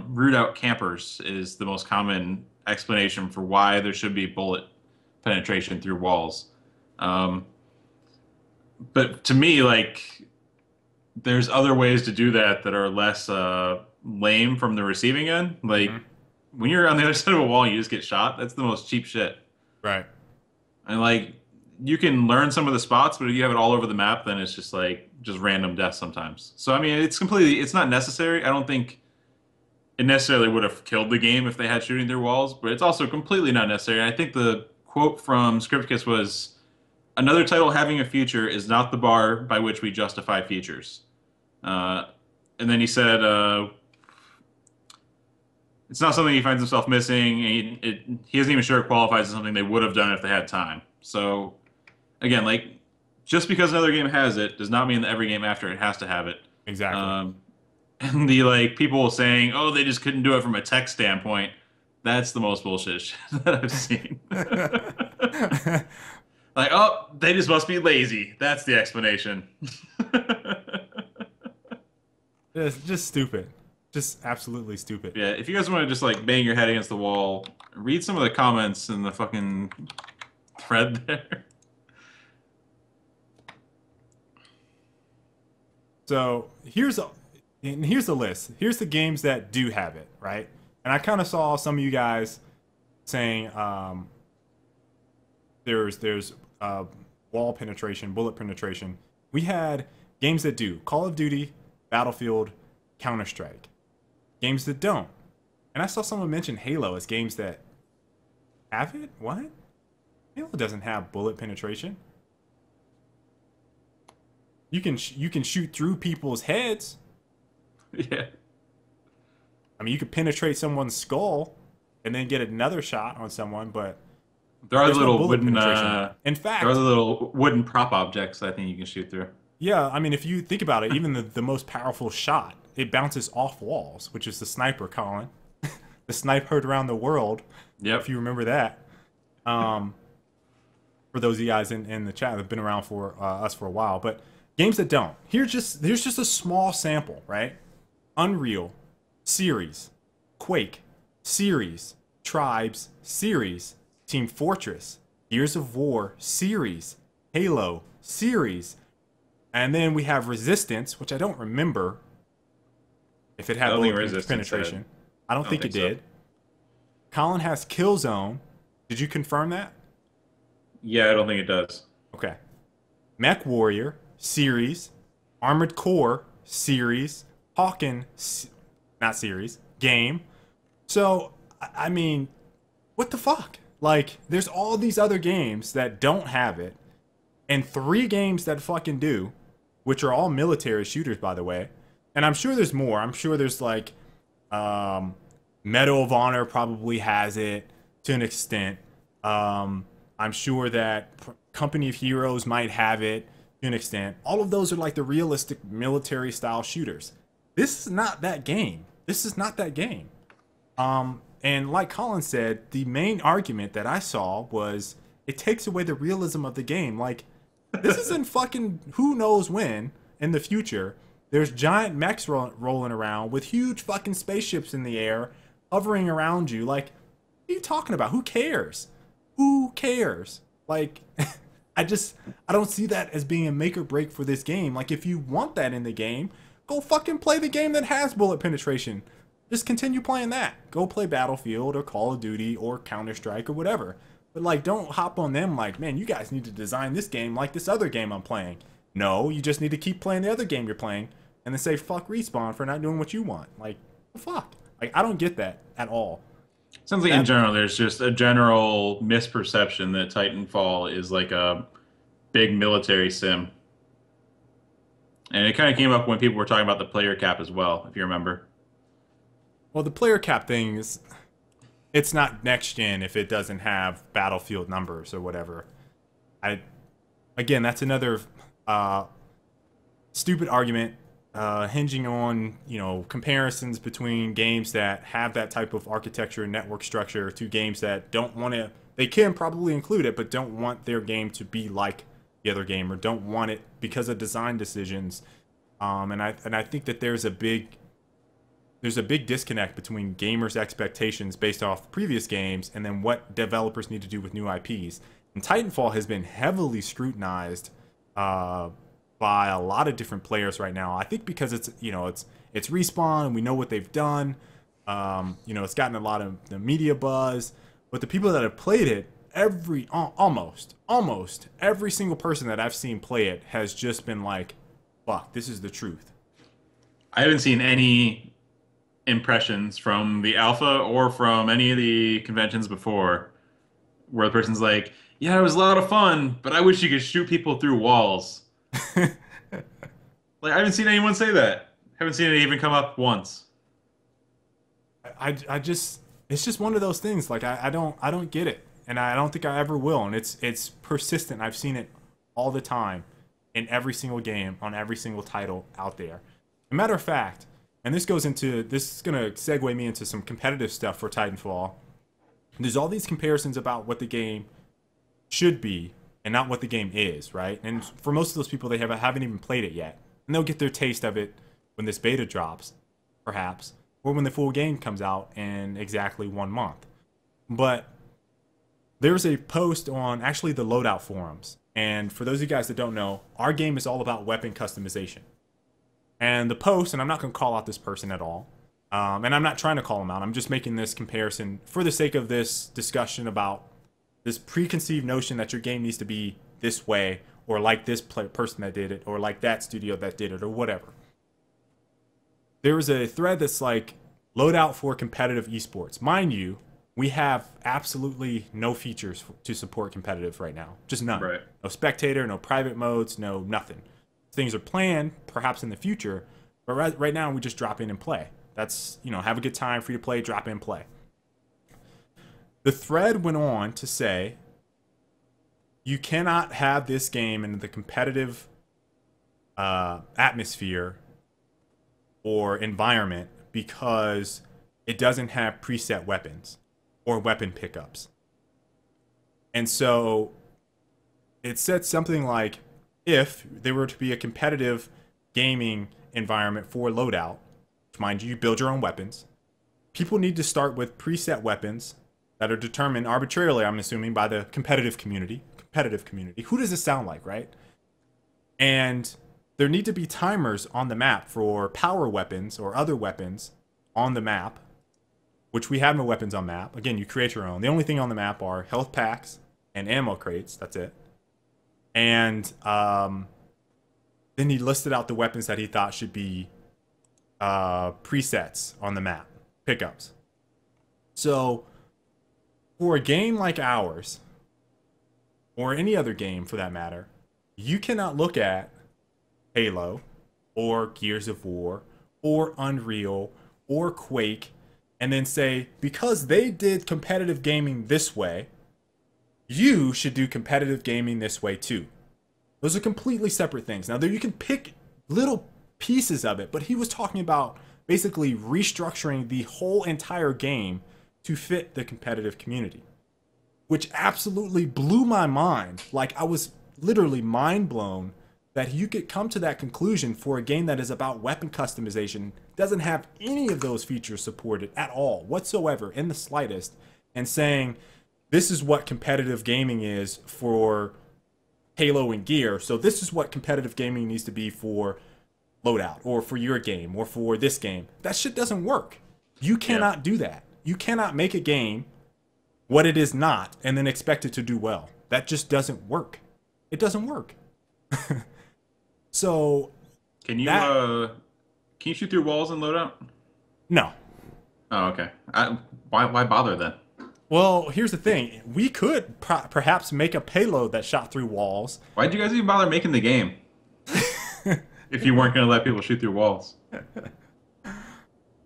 root out campers is the most common explanation for why there should be bullet penetration through walls. But to me, like there's other ways to do that that are less lame from the receiving end. Like when you're on the other side of a wall, and you just get shot. That's the most cheap shit. Right. And like you can learn some of the spots, but if you have it all over the map, then it's just like just random death sometimes. So I mean, it's not necessary. I don't think it necessarily would have killed the game if they had shooting through walls, but it's also completely not necessary. I think the quote from Scripticus was, "Another title having a feature is not the bar by which we justify features." And then he said, it's not something he finds himself missing. He isn't even sure it qualifies as something they would have done if they had time. So, again, like, just because another game has it does not mean that every game after it has to have it. Exactly. And the, like, people saying, oh, they just couldn't do it from a tech standpoint, that's the most bullshit shit that I've seen. Like, oh, they just must be lazy. That's the explanation. It's just stupid. Just absolutely stupid. Yeah, if you guys want to just like bang your head against the wall, read some of the comments in the fucking thread there. So here's the list. Here's the games that do have it, right? And I kind of saw some of you guys saying there's wall penetration, bullet penetration. We had games that do Call of Duty, Battlefield, Counter-Strike. Games that don't. And I saw someone mention Halo as games that have it? What? Halo doesn't have bullet penetration. You can shoot through people's heads. Yeah. I mean, you could penetrate someone's skull and then get another shot on someone, but there are there's no little bullet wooden. penetration. In fact, there are the little wooden prop objects I think you can shoot through. yeah, I mean, if you think about it, even the most powerful shot, it bounces off walls, which is the sniper, Colin. The snipe heard around the world. Yep. If you remember that. For those of you guys in the chat that have been around for us for a while. But games that don't. Here's just a small sample, right? Unreal, series, Quake, series, Tribes, series, Team Fortress, Gears of War, series, Halo, series. And then we have Resistance, which I don't remember if it had bullet penetration. I don't think it did. So. Colin has Killzone. Did you confirm that? Yeah, I don't think it does. Okay. Mech Warrior, series, Armored Core, series, Hawken, not series, game. So, I mean, what the fuck? Like, there's all these other games that don't have it, and 3 games that fucking do, which are all military shooters, by the way. And I'm sure there's more. I'm sure there's like Medal of Honor probably has it to an extent. I'm sure that Company of Heroes might have it to an extent. All of those are like the realistic military style shooters. This is not that game. This is not that game. And like Colin said, the main argument that I saw was it takes away the realism of the game. Like, this isn't fucking who knows when in the future. There's giant mechs rolling around with huge fucking spaceships in the air hovering around you. Like, what are you talking about? Who cares? Who cares? Like, I don't see that as being a make or break for this game. Like, if you want that in the game, go fucking play the game that has bullet penetration. Just continue playing that. Go play Battlefield or Call of Duty or Counter-Strike or whatever. But like, don't hop on them like, man, you guys need to design this game like this other game I'm playing. No, you just need to keep playing the other game you're playing and then say fuck Respawn for not doing what you want. Like, fuck. Like, I don't get that at all. Sounds like in general, there's just a general misperception that Titanfall is like a big military sim. And it kind of came up when people were talking about the player cap as well, if you remember. Well, the player cap thing is, it's not next gen if it doesn't have Battlefield numbers or whatever. Again, that's another stupid argument hinging on, you know, comparisons between games that have that type of architecture and network structure to games that don't want to. They can probably include it, but don't want their game to be like the other game, or don't want it because of design decisions. And I think that there's a big disconnect between gamers' expectations based off previous games and then what developers need to do with new IPs. And Titanfall has been heavily scrutinized by a lot of different players right now. I think because it's, you know, it's Respawn and we know what they've done. You know, it's gotten a lot of the media buzz, but the people that have played it, almost every single person that I've seen play it has just been like, fuck, this is the truth. I haven't seen any impressions from the alpha or from any of the conventions before where the person's like, yeah, it was a lot of fun, but I wish you could shoot people through walls. Like, I haven't seen anyone say that. Haven't seen it even come up once. I just, it's just one of those things. Like, I don't get it, and I don't think I ever will. And it's persistent. I've seen it all the time in every single game on every single title out there. As a matter of fact, and this is gonna segue me into some competitive stuff for Titanfall. There's all these comparisons about what the game should be and not what the game is, right? And for most of those people, they haven't even played it yet, and they'll get their taste of it when this beta drops, perhaps, or when the full game comes out in exactly 1 month. But there's a post on actually the Loadout forums, and for those of you guys that don't know, our game is all about weapon customization. And the post, and I'm not going to call out this person at all, and I'm not trying to call him out, I'm just making this comparison for the sake of this discussion about this preconceived notion that your game needs to be this way, or like this person that did it, or like that studio that did it, or whatever. There was a thread that's like, loadout for competitive esports. Mind you, we have absolutely no features to support competitive right now. Just none. Right. No spectator, no private modes, no nothing. Things are planned, perhaps in the future, but right now we just drop in and play. That's, you know, have a good time, free to play, drop in, play. The thread went on to say, you cannot have this game in the competitive atmosphere or environment because it doesn't have preset weapons or weapon pickups. And so it said something like, if there were to be a competitive gaming environment for loadout, which, mind you, you build your own weapons, people need to start with preset weapons that are determined arbitrarily, I'm assuming, by the competitive community. Who does this sound like, right? And there need to be timers on the map for power weapons or other weapons on the map, which we have no weapons on map. Again, you create your own. The only thing on the map are health packs and ammo crates. That's it. And then he listed out the weapons that he thought should be presets on the map, pickups. So for a game like ours, or any other game for that matter, you cannot look at Halo or Gears of War or Unreal or Quake and then say, because they did competitive gaming this way, you should do competitive gaming this way too. Those are completely separate things. Now, there you can pick little pieces of it, but he was talking about basically restructuring the whole entire game to fit the competitive community, which absolutely blew my mind. Like, I was literally mind blown that you could come to that conclusion for a game that is about weapon customization, doesn't have any of those features supported at all whatsoever in the slightest, and saying this is what competitive gaming is for Halo and Gear, so this is what competitive gaming needs to be for loadout or for your game or for this game. That shit doesn't work. You cannot do that. You cannot make a game what it is not and then expect it to do well. That just doesn't work. It doesn't work. So can you shoot through walls in loadout? No. Oh, okay. Why bother then? Well, here's the thing. We could perhaps make a payload that shot through walls. Why'd you guys even bother making the game? If you weren't going to let people shoot through walls.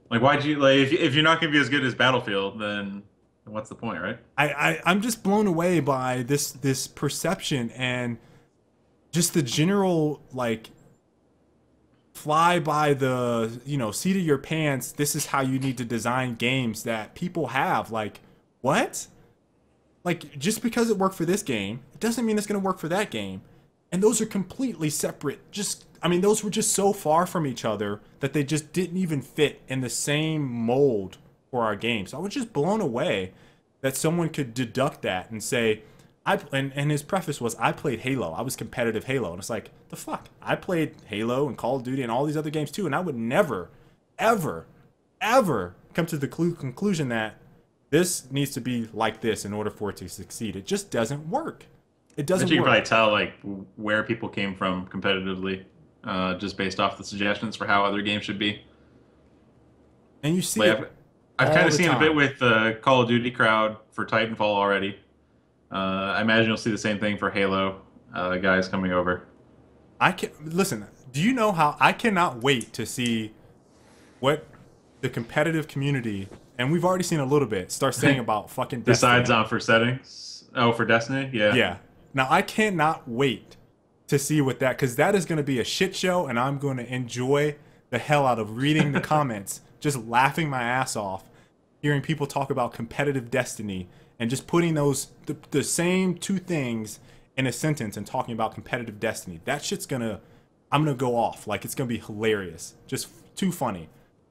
Like, why'd you, like, if you're not going to be as good as Battlefield, then what's the point, right? I'm just blown away by this perception and just the general, like, fly by the, seat of your pants, this is how you need to design games that people have. Like, what? Like, just because it worked for this game, it doesn't mean it's going to work for that game. And those are completely separate. Those were just so far from each other that they just didn't even fit in the same mold for our game. So I was just blown away that someone could deduct that and say, and his preface was, I played Halo. I was competitive Halo. And it's like, the fuck? I played Halo and Call of Duty and all these other games too. And I would never, ever, ever come to the conclusion that this needs to be like this in order for it to succeed. It just doesn't work. It doesn't work. You can probably tell like where people came from competitively, just based off the suggestions for how other games should be. And you see, like, I've kind of seen a bit with the Call of Duty crowd for Titanfall already. I imagine you'll see the same thing for Halo guys coming over. Listen. Do you know how I cannot wait to see what the competitive community, and we've already seen a little bit, start saying about fucking Destiny. Decides on for settings. Oh, for Destiny, yeah. Yeah. Now I cannot wait to see what that, because that is going to be a shit show, and I'm going to enjoy the hell out of reading the comments, just laughing my ass off, hearing people talk about competitive Destiny. And just putting the same two things in a sentence and talking about competitive Destiny. That shit's I'm gonna go off. Like, it's gonna be hilarious. Just too funny.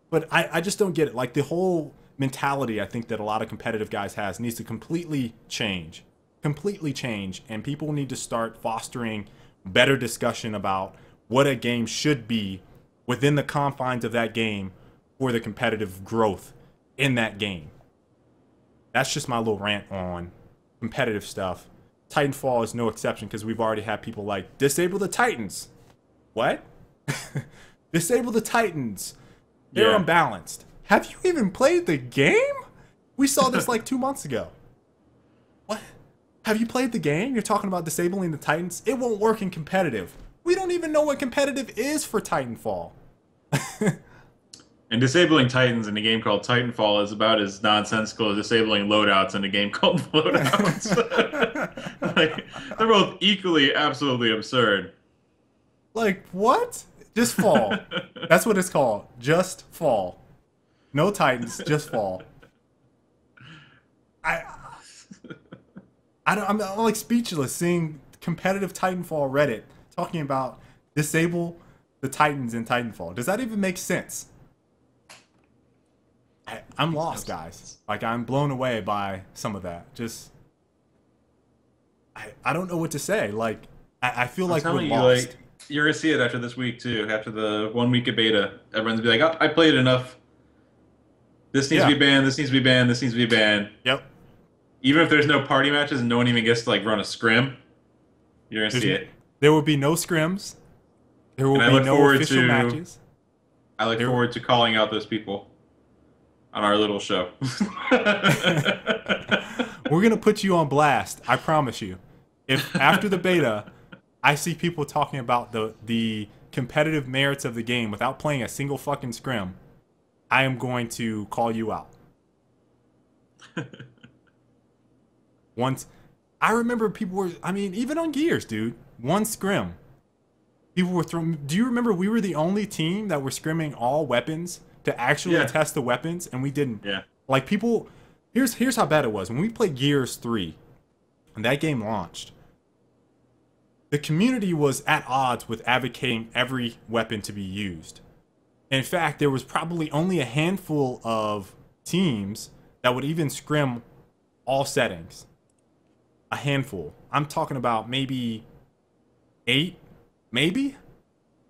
But I just don't get it. Like, the whole mentality I think that a lot of competitive guys has needs to completely change. Completely change. And people need to start fostering better discussion about what a game should be within the confines of that game for the competitive growth in that game. That's just my little rant on competitive stuff. Titanfall is no exception because we've already had people like, disable the Titans. What? Disable the Titans. They're unbalanced. Have you even played the game? We saw this like 2 months ago. What? Have you played the game? You're talking about disabling the Titans? It won't work in competitive. We don't even know what competitive is for Titanfall. And disabling Titans in a game called Titanfall is about as nonsensical as disabling loadouts in a game called Loadouts. Like, they're both equally absolutely absurd. Like, what? Just fall. That's what it's called. Just fall. No Titans, just fall. I'm like speechless seeing competitive Titanfall Reddit talking about disable the Titans in Titanfall. Does that even make sense? I'm lost, guys. Like, I'm blown away by some of that. Just, I don't know what to say. Like, I feel like we're lost. Like, you're gonna see it after this week too. After the 1 week of beta, everyone's gonna be like, oh, "I played enough. This needs to be banned. This needs to be banned. This needs to be banned." Yep. Even if there's no party matches and no one even gets to like run a scrim, you're gonna see it. There will be no scrims. There will be no official matches. I look forward to calling out those people on our little show. We're gonna put you on blast. I promise you. If after the beta, I see people talking about the competitive merits of the game without playing a single fucking scrim, I am going to call you out. Once, I remember people were, even on Gears, dude, one scrim. People were throwing, do you remember we were the only team that were scrimming all weapons to actually test the weapons, and we didn't. Yeah. Like, people, here's how bad it was. When we played Gears 3, and that game launched, the community was at odds with advocating every weapon to be used. In fact, there was probably only a handful of teams that would even scrim all settings. A handful. I'm talking about maybe 8, maybe.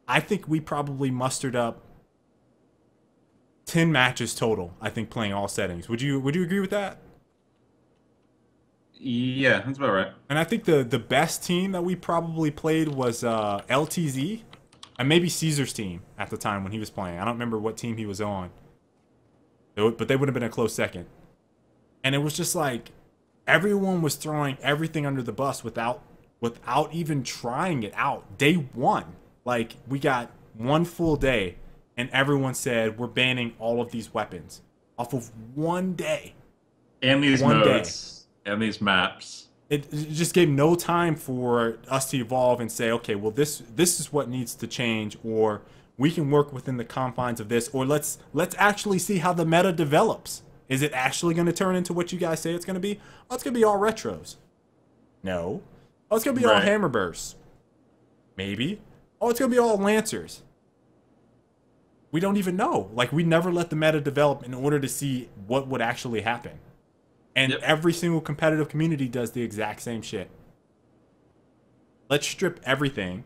I think we probably mustered up 10 matches total. I think playing all settings. Would you agree with that? Yeah, that's about right. And I think the best team that we probably played was LTZ and maybe Caesar's team at the time when he was playing. I don't remember what team he was on, but they would have been a close second. And it was just like everyone was throwing everything under the bus without even trying it out. Day one, like we got one full day, and everyone said we're banning all of these weapons off of one day. And these One day. modes and these maps. It just gave no time for us to evolve and say, okay, well this is what needs to change, or we can work within the confines of this, or let's actually see how the meta develops. Is it actually going to turn into what you guys say it's going to be? Oh, it's going to be all retros. No. Oh, it's going to be all hammer bursts. Maybe. Oh, it's going to be all lancers. We don't even know. Like, we never let the meta develop in order to see what would actually happen. And every single competitive community does the exact same shit. Let's strip everything.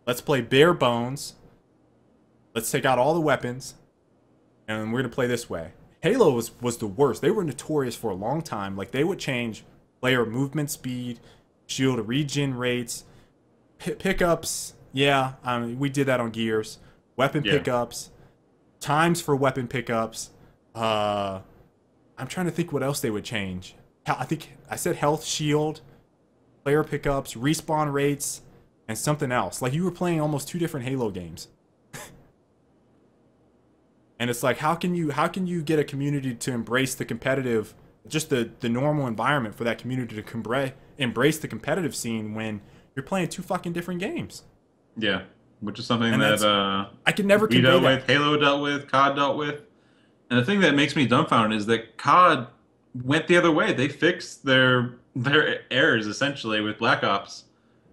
Let's play bare bones. Let's take out all the weapons. And we're going to play this way. Halo was the worst. They were notorious for a long time. Like, they would change player movement speed, shield regen rates, pickups. Yeah, we did that on Gears. Weapon pickups, times for weapon pickups. I'm trying to think what else they would change. I think I said health, shield, player pickups, respawn rates, and something else. Like, you were playing almost 2 different Halo games. And it's like, how can you get a community to embrace the competitive, just the normal environment for that community to embrace the competitive scene when you're playing 2 fucking different games? Yeah, which is something that I can never we convey dealt that. with, Halo dealt with, COD dealt with. And the thing that makes me dumbfounded is that COD went the other way. They fixed their errors essentially with Black Ops,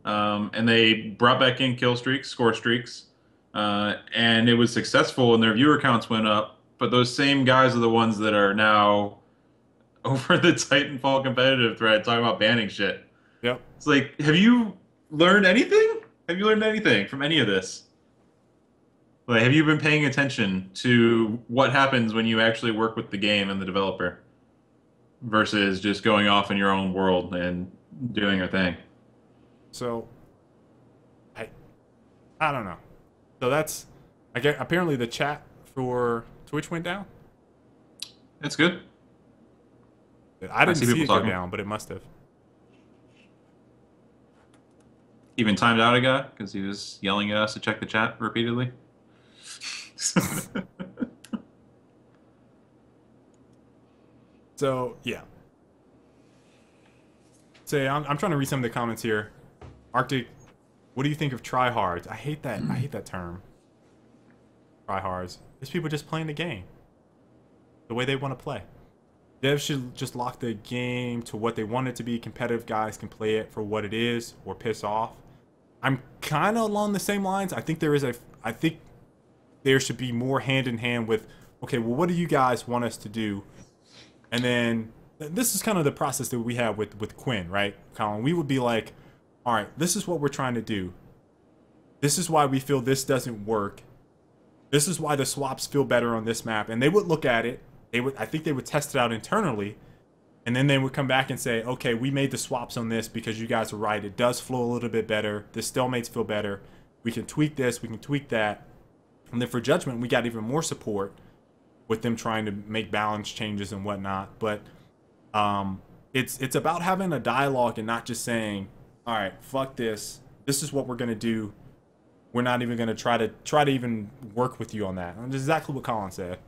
and they brought back in kill streaks, score streaks, and it was successful, and their viewer counts went up. But those same guys are the ones that are now over the Titanfall competitive thread talking about banning shit. Yep. It's like, have you learned anything? Have you learned anything from any of this? Like, have you been paying attention to what happens when you actually work with the game and the developer versus just going off in your own world and doing your thing? So, I don't know. So that's, I guess, apparently the chat for Twitch went down. It's good. I didn't see people it go talking. down, but it must have. Even timed out a guy because he was yelling at us to check the chat repeatedly. So, yeah. Say, I'm trying to read some of the comments here. Arctic, what do you think of tryhards? I hate that term. Tryhards. It's people just playing the game the way they want to play. Devs should just lock the game to what they want it to be. Competitive guys can play it for what it is or piss off. I'm kind of along the same lines. I think there should be more hand in hand with, okay, well, what do you guys want us to do? And then this is kind of the process that we have with Quinn, right, Colin? We would be like, all right, this is what we're trying to do. This is why we feel this doesn't work. This is why the swaps feel better on this map. And they would look at it. I think they would test it out internally. And then they would come back and say, okay, we made the swaps on this because you guys are right. It does flow a little bit better. The stalemates feel better. We can tweak this. We can tweak that. And then for Judgment, we got even more support with them trying to make balance changes and whatnot. But it's about having a dialogue and not just saying, all right, fuck this. This is what we're going to do. We're not even going to try to even work with you on that. And that's exactly what Colin said.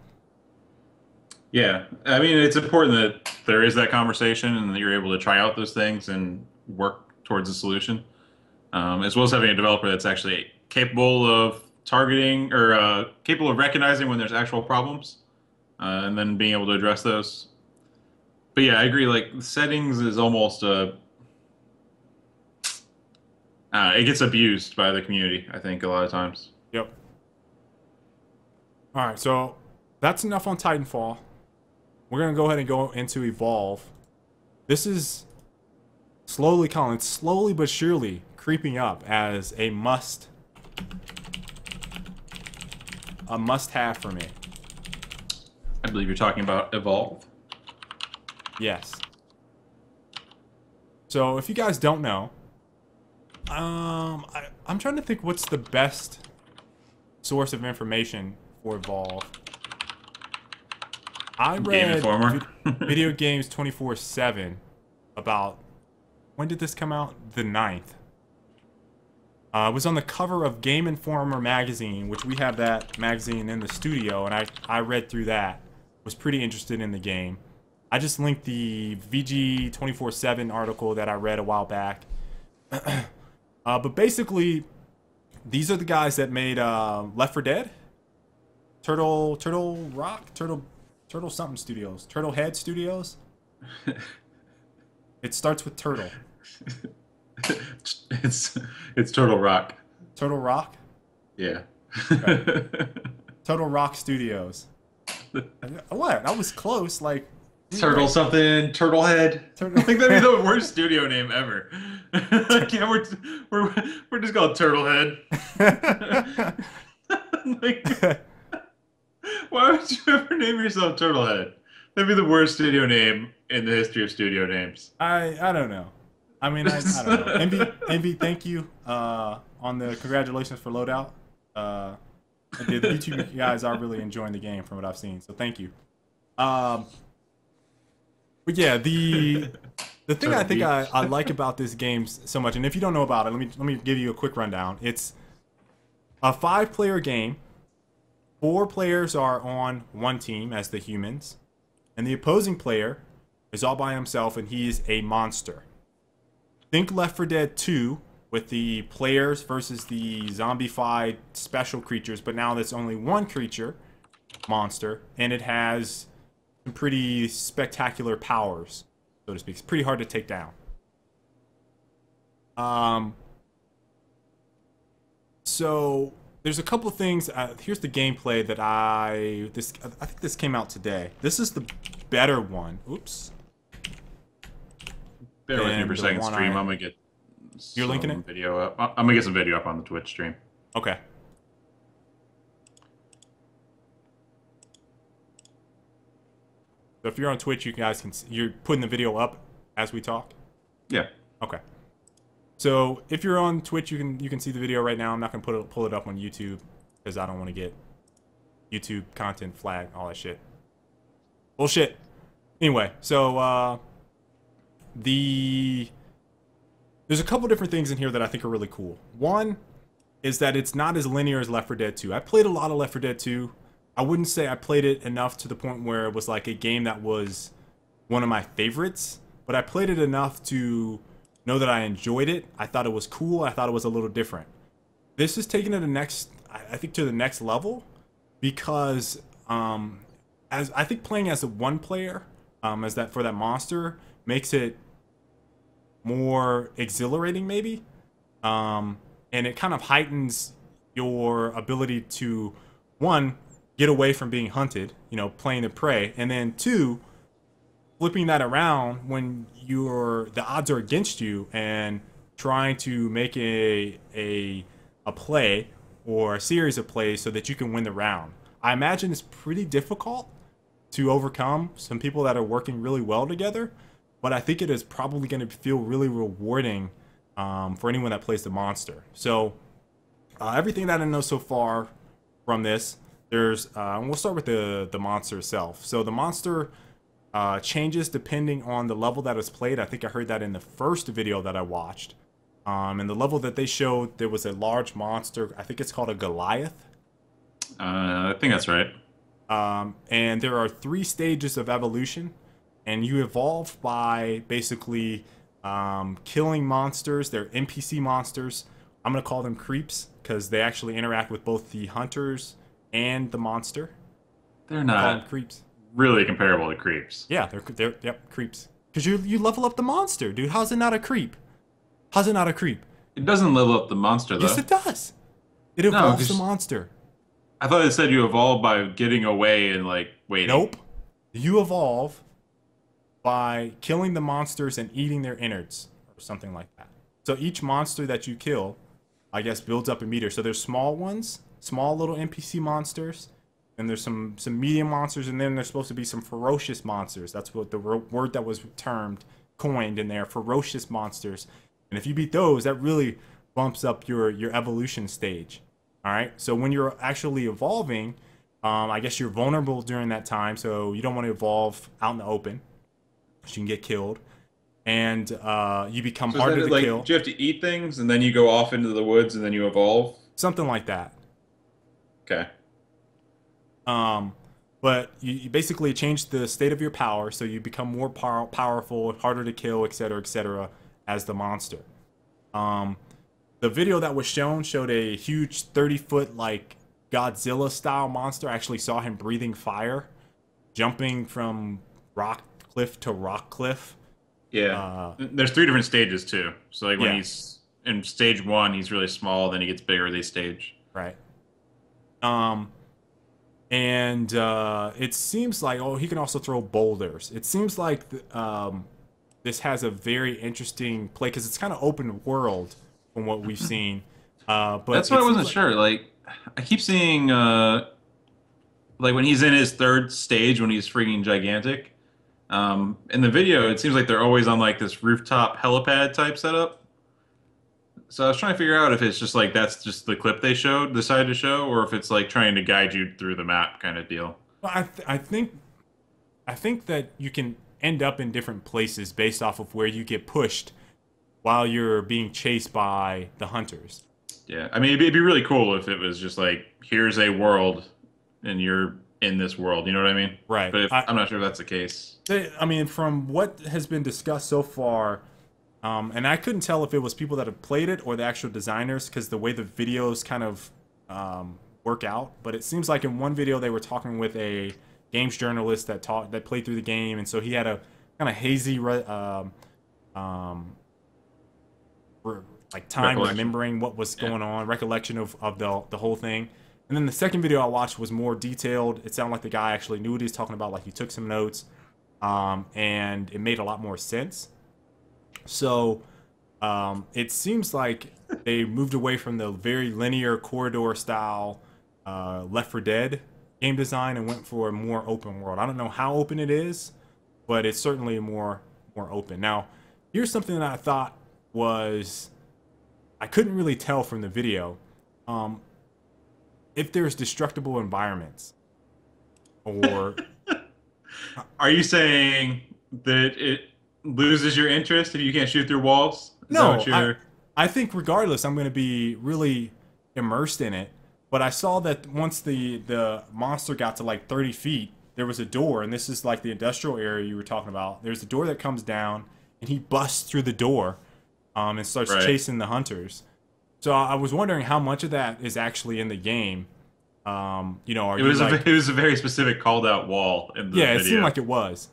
Yeah, I mean, it's important that there is that conversation and that you're able to try out those things and work towards a solution, as well as having a developer that's actually capable of targeting or capable of recognizing when there's actual problems, and then being able to address those. But yeah, I agree. Like, settings is almost it gets abused by the community, I think, a lot of times. Yep. All right, so that's enough on Titanfall. We're going to go ahead and go into Evolve. This is Slowly, Colin, slowly but surely creeping up as a must-have for me. I believe you're talking about Evolve. Yes. So if you guys don't know, I'm trying to think what's the best source of information for Evolve. I Game read Informer. Video Games 24/7 about, when did this come out? The 9th. It was on the cover of Game Informer magazine, which we have that magazine in the studio, and I read through that. Was pretty interested in the game. I just linked the VG 24/7 article that I read a while back. But basically, these are the guys that made Left 4 Dead, Turtle something Studios, Turtle Head Studios. It starts with turtle. It's Turtle Rock. Turtle Rock? Yeah. Okay. Turtle Rock Studios. What? I was close. Like Turtle something, Turtle Head. I think that'd be the worst studio name ever. Like, yeah, we're just called Turtle Head. Like, why would you ever name yourself Turtle Head? That'd be the worst studio name in the history of studio names. I don't know. I mean, I don't know. Envy, thank you on the congratulations for loadout. The YouTube guys are really enjoying the game from what I've seen, so thank you. But yeah, the thing I think I like about this game so much, and if you don't know about it, let me give you a quick rundown. It's a 5-player game. 4 players are on one team as the humans, and the opposing player is all by himself, and he is a monster. Think Left 4 Dead 2 with the players versus the zombified special creatures, but now there's only one creature, monster, and it has some pretty spectacular powers, so to speak. It's pretty hard to take down. So there's a couple of things. Here's the gameplay that I think this came out today. This is the better one. Oops. Bear with me for a second, stream. I'm gonna get You're linking it? Video up. I'm gonna get some video up on the Twitch stream. Okay. So if you're on Twitch, you guys can see, you're putting the video up as we talk. Yeah. Okay. So if you're on Twitch, you can see the video right now. I'm not gonna pull it up on YouTube because I don't want to get YouTube content flag, all that shit. Bullshit. Anyway, so there's a couple different things in here that I think are really cool. One is that it's not as linear as Left 4 Dead 2. I played a lot of Left 4 Dead 2. I wouldn't say I played it enough to the point where it was like a game that was one of my favorites, but I played it enough to know that I enjoyed it. I thought it was cool. I thought it was a little different. This is taking it I think to the next level, because as I think playing as a one player, for that monster makes it more exhilarating maybe, and it kind of heightens your ability to, one, get away from being hunted, playing the prey, and then 2, flipping that around when the odds are against you and trying to make a play or a series of plays so that you can win the round. I imagine it's pretty difficult to overcome some people that are working really well together, but I think it is probably going to feel really rewarding for anyone that plays the monster. So everything that I know so far from this, we'll start with the monster itself. So the monster changes depending on the level that is played. I think I heard that in the first video that I watched. And the level that they showed, there was a large monster. I think it's called a Goliath. I think that's right. And there are 3 stages of evolution, and you evolve by basically killing monsters. They're NPC monsters. I'm going to call them creeps because they actually interact with both the hunters and the monster. They're not creeps. Really comparable to creeps. Yeah, they're creeps. Because you level up the monster, dude. How's it not a creep? How's it not a creep? It doesn't level up the monster, though. Yes, it does. It evolves the monster. I thought it said you evolve by getting away and, waiting. Nope. You evolve by killing the monsters and eating their innards. something like that. So each monster that you kill, I guess, builds up a meter. So there's small ones, small little NPC monsters, and there's some medium monsters, and then there's supposed to be some ferocious monsters. That's what the word that was coined in there, ferocious monsters. And if you beat those, that really bumps up your evolution stage. All right. So when you're actually evolving, I guess you're vulnerable during that time, so you don't want to evolve out in the open, because you can get killed, and you become So harder to kill. do you have to eat things and then you go off into the woods and then you evolve? Something like that. Okay. But you basically change the state of your power, so you become more powerful, harder to kill, etc., as the monster. The video that was showed a huge 30-foot like Godzilla style monster. I actually saw him breathing fire, jumping from rock cliff to rock cliff. Yeah. There's 3 different stages too. So like when he's in stage 1, he's really small. Then he gets bigger with each stage. Right. And it seems like he can also throw boulders. It seems like this has a very interesting play because it's kind of open world from what we've seen. But that's why I wasn't sure. Like I keep seeing like when he's in his 3rd stage when he's freaking gigantic. In the video, it seems like they're always on like this rooftop helipad type setup. So I was trying to figure out if it's just like that's just the clip they decided to show, or if it's like trying to guide you through the map kind of deal. Well, I think that you can end up in different places based off of where you get pushed while you're being chased by the hunters. Yeah, I mean it'd be really cool if it was just like here's a world and you're in this world. You know what I mean? Right. But I'm not sure if that's the case. I mean, from what has been discussed so far. And I couldn't tell if it was people that have played it or the actual designers because the way the videos kind of work out. But it seems like in one video they were talking with a games journalist that played through the game, and so he had a kind of hazy like time remembering what was going on, recollection of the whole thing. And then the second video I watched was more detailed. It sounded like the guy actually knew what he was talking about, like he took some notes, and it made a lot more sense. So it seems like they moved away from the very linear corridor style Left 4 Dead game design and went for a more open world. I don't know how open it is, but it's certainly more open. Now, here's something that I thought was I couldn't really tell from the video if there's destructible environments or are you saying that it loses your interest if you can't shoot through walls? No, I think regardless, I'm going to be really immersed in it. But I saw that once the monster got to like 30 feet, there was a door, and this is like the industrial area you were talking about. There's a door that comes down, and he busts through the door and starts chasing the hunters. So I was wondering how much of that is actually in the game. You know, it was a very specific called out wall in the video. It seemed like it was.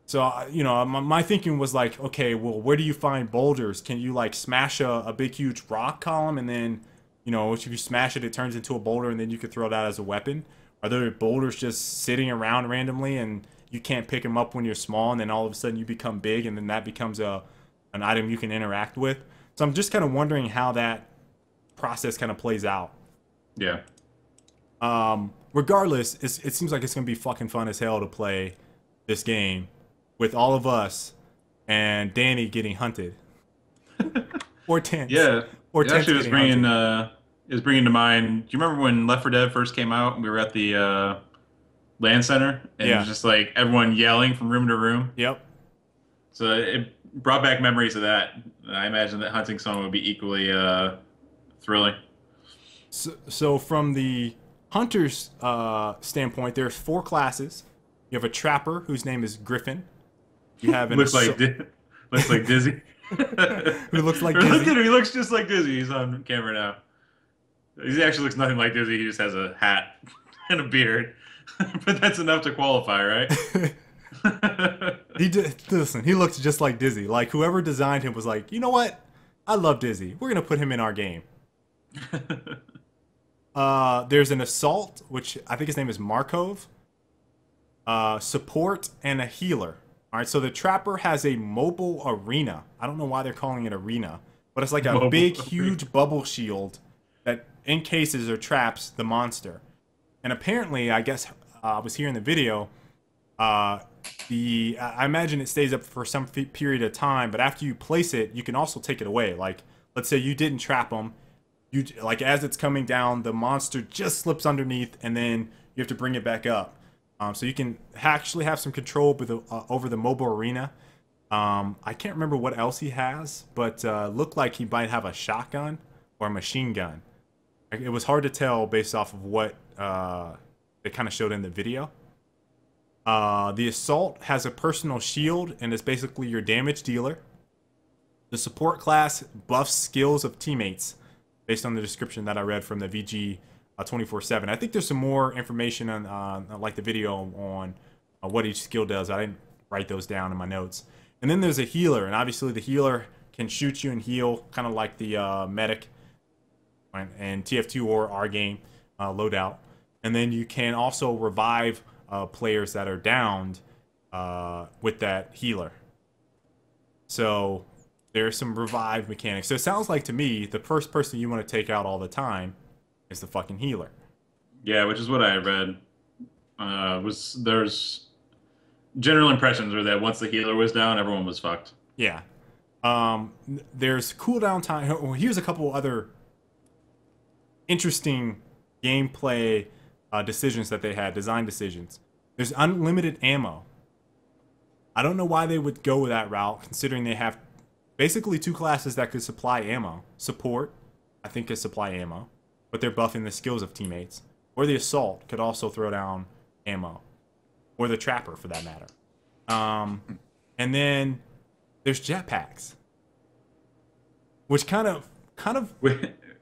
So, you know, my thinking was like, okay, well, where do you find boulders? Can you, like, smash a big, huge rock column, and then, you know, if you smash it, it turns into a boulder, and then you could throw that as a weapon? Are there boulders just sitting around randomly, and you can't pick them up when you're small, and then all of a sudden you become big, and then that becomes an item you can interact with? So I'm just kind of wondering how that process kind of plays out. Yeah. Regardless, it seems like it's going to be fucking fun as hell to play this game with all of us and Danny getting hunted. Or Tense. Yeah. Or it Tense actually was bringing to mind, do you remember when Left 4 Dead first came out and we were at the LAN center and it was just like everyone yelling from room to room? Yep. So it brought back memories of that. I imagine that hunting someone would be equally thrilling. So from the hunter's standpoint, there's 4 classes. You have a trapper whose name is Griffin. You have looks like Dizzy. Who looks like Dizzy. Look at him. He looks just like Dizzy. He's on camera now. He actually looks nothing like Dizzy. He just has a hat and a beard. But that's enough to qualify, right? Listen, he looks just like Dizzy. Like, whoever designed him was like, you know what? I love Dizzy. We're going to put him in our game. There's an assault, which I think his name is Markov. Support, and a healer. All right, so the Trapper has a mobile arena. I don't know why they're calling it arena, but it's like a Mobile. big, huge bubble shield that encases or traps the monster. And apparently, I guess I was here in the video. Uh, I imagine it stays up for some period of time, but after you place it, you can also take it away. Like, let's say you didn't trap them, you like as it's coming down, the monster just slips underneath, and then you have to bring it back up. So you can actually have some control over the mobile arena. I can't remember what else he has, but looked like he might have a shotgun or a machine gun. It was hard to tell based off of what they kind of showed in the video. The Assault has a personal shield and is basically your damage dealer. The Support class buffs skills of teammates based on the description that I read from the VG 24/7. I think there's some more information on like the video on what each skill does. I didn't write those down in my notes. And then there's a healer, and obviously the healer can shoot you and heal, kind of like the medic and TF2 or our game loadout. And then you can also revive players that are downed with that healer. So there's some revive mechanics. So it sounds like to me the first person you want to take out all the time is the fucking healer. Yeah, which is what I read. There's general impressions were that once the healer was down, everyone was fucked. Yeah. There's cooldown time. Oh, here's a couple other interesting gameplay decisions that they had, design decisions. There's unlimited ammo. I don't know why they would go that route, considering they have basically two classes that could supply ammo. Support, I think, could supply ammo, but they're buffing the skills of teammates. Or the Assault could also throw down ammo. Or the Trapper, for that matter. And then there's jetpacks, which kind of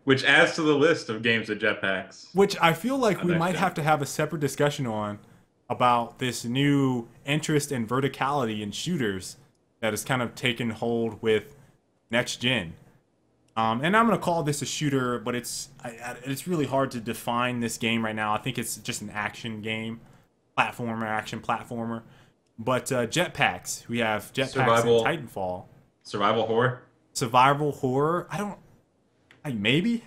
Which adds to the list of games with jetpacks. which I feel like we might have to have a separate discussion on about this new interest in verticality in shooters that has kind of taken hold with next gen. And I'm gonna call this a shooter, but it's really hard to define this game right now. I think it's just an action game, action platformer. But jetpacks, we have jetpacks in Titanfall. Survival horror. Survival horror. Maybe.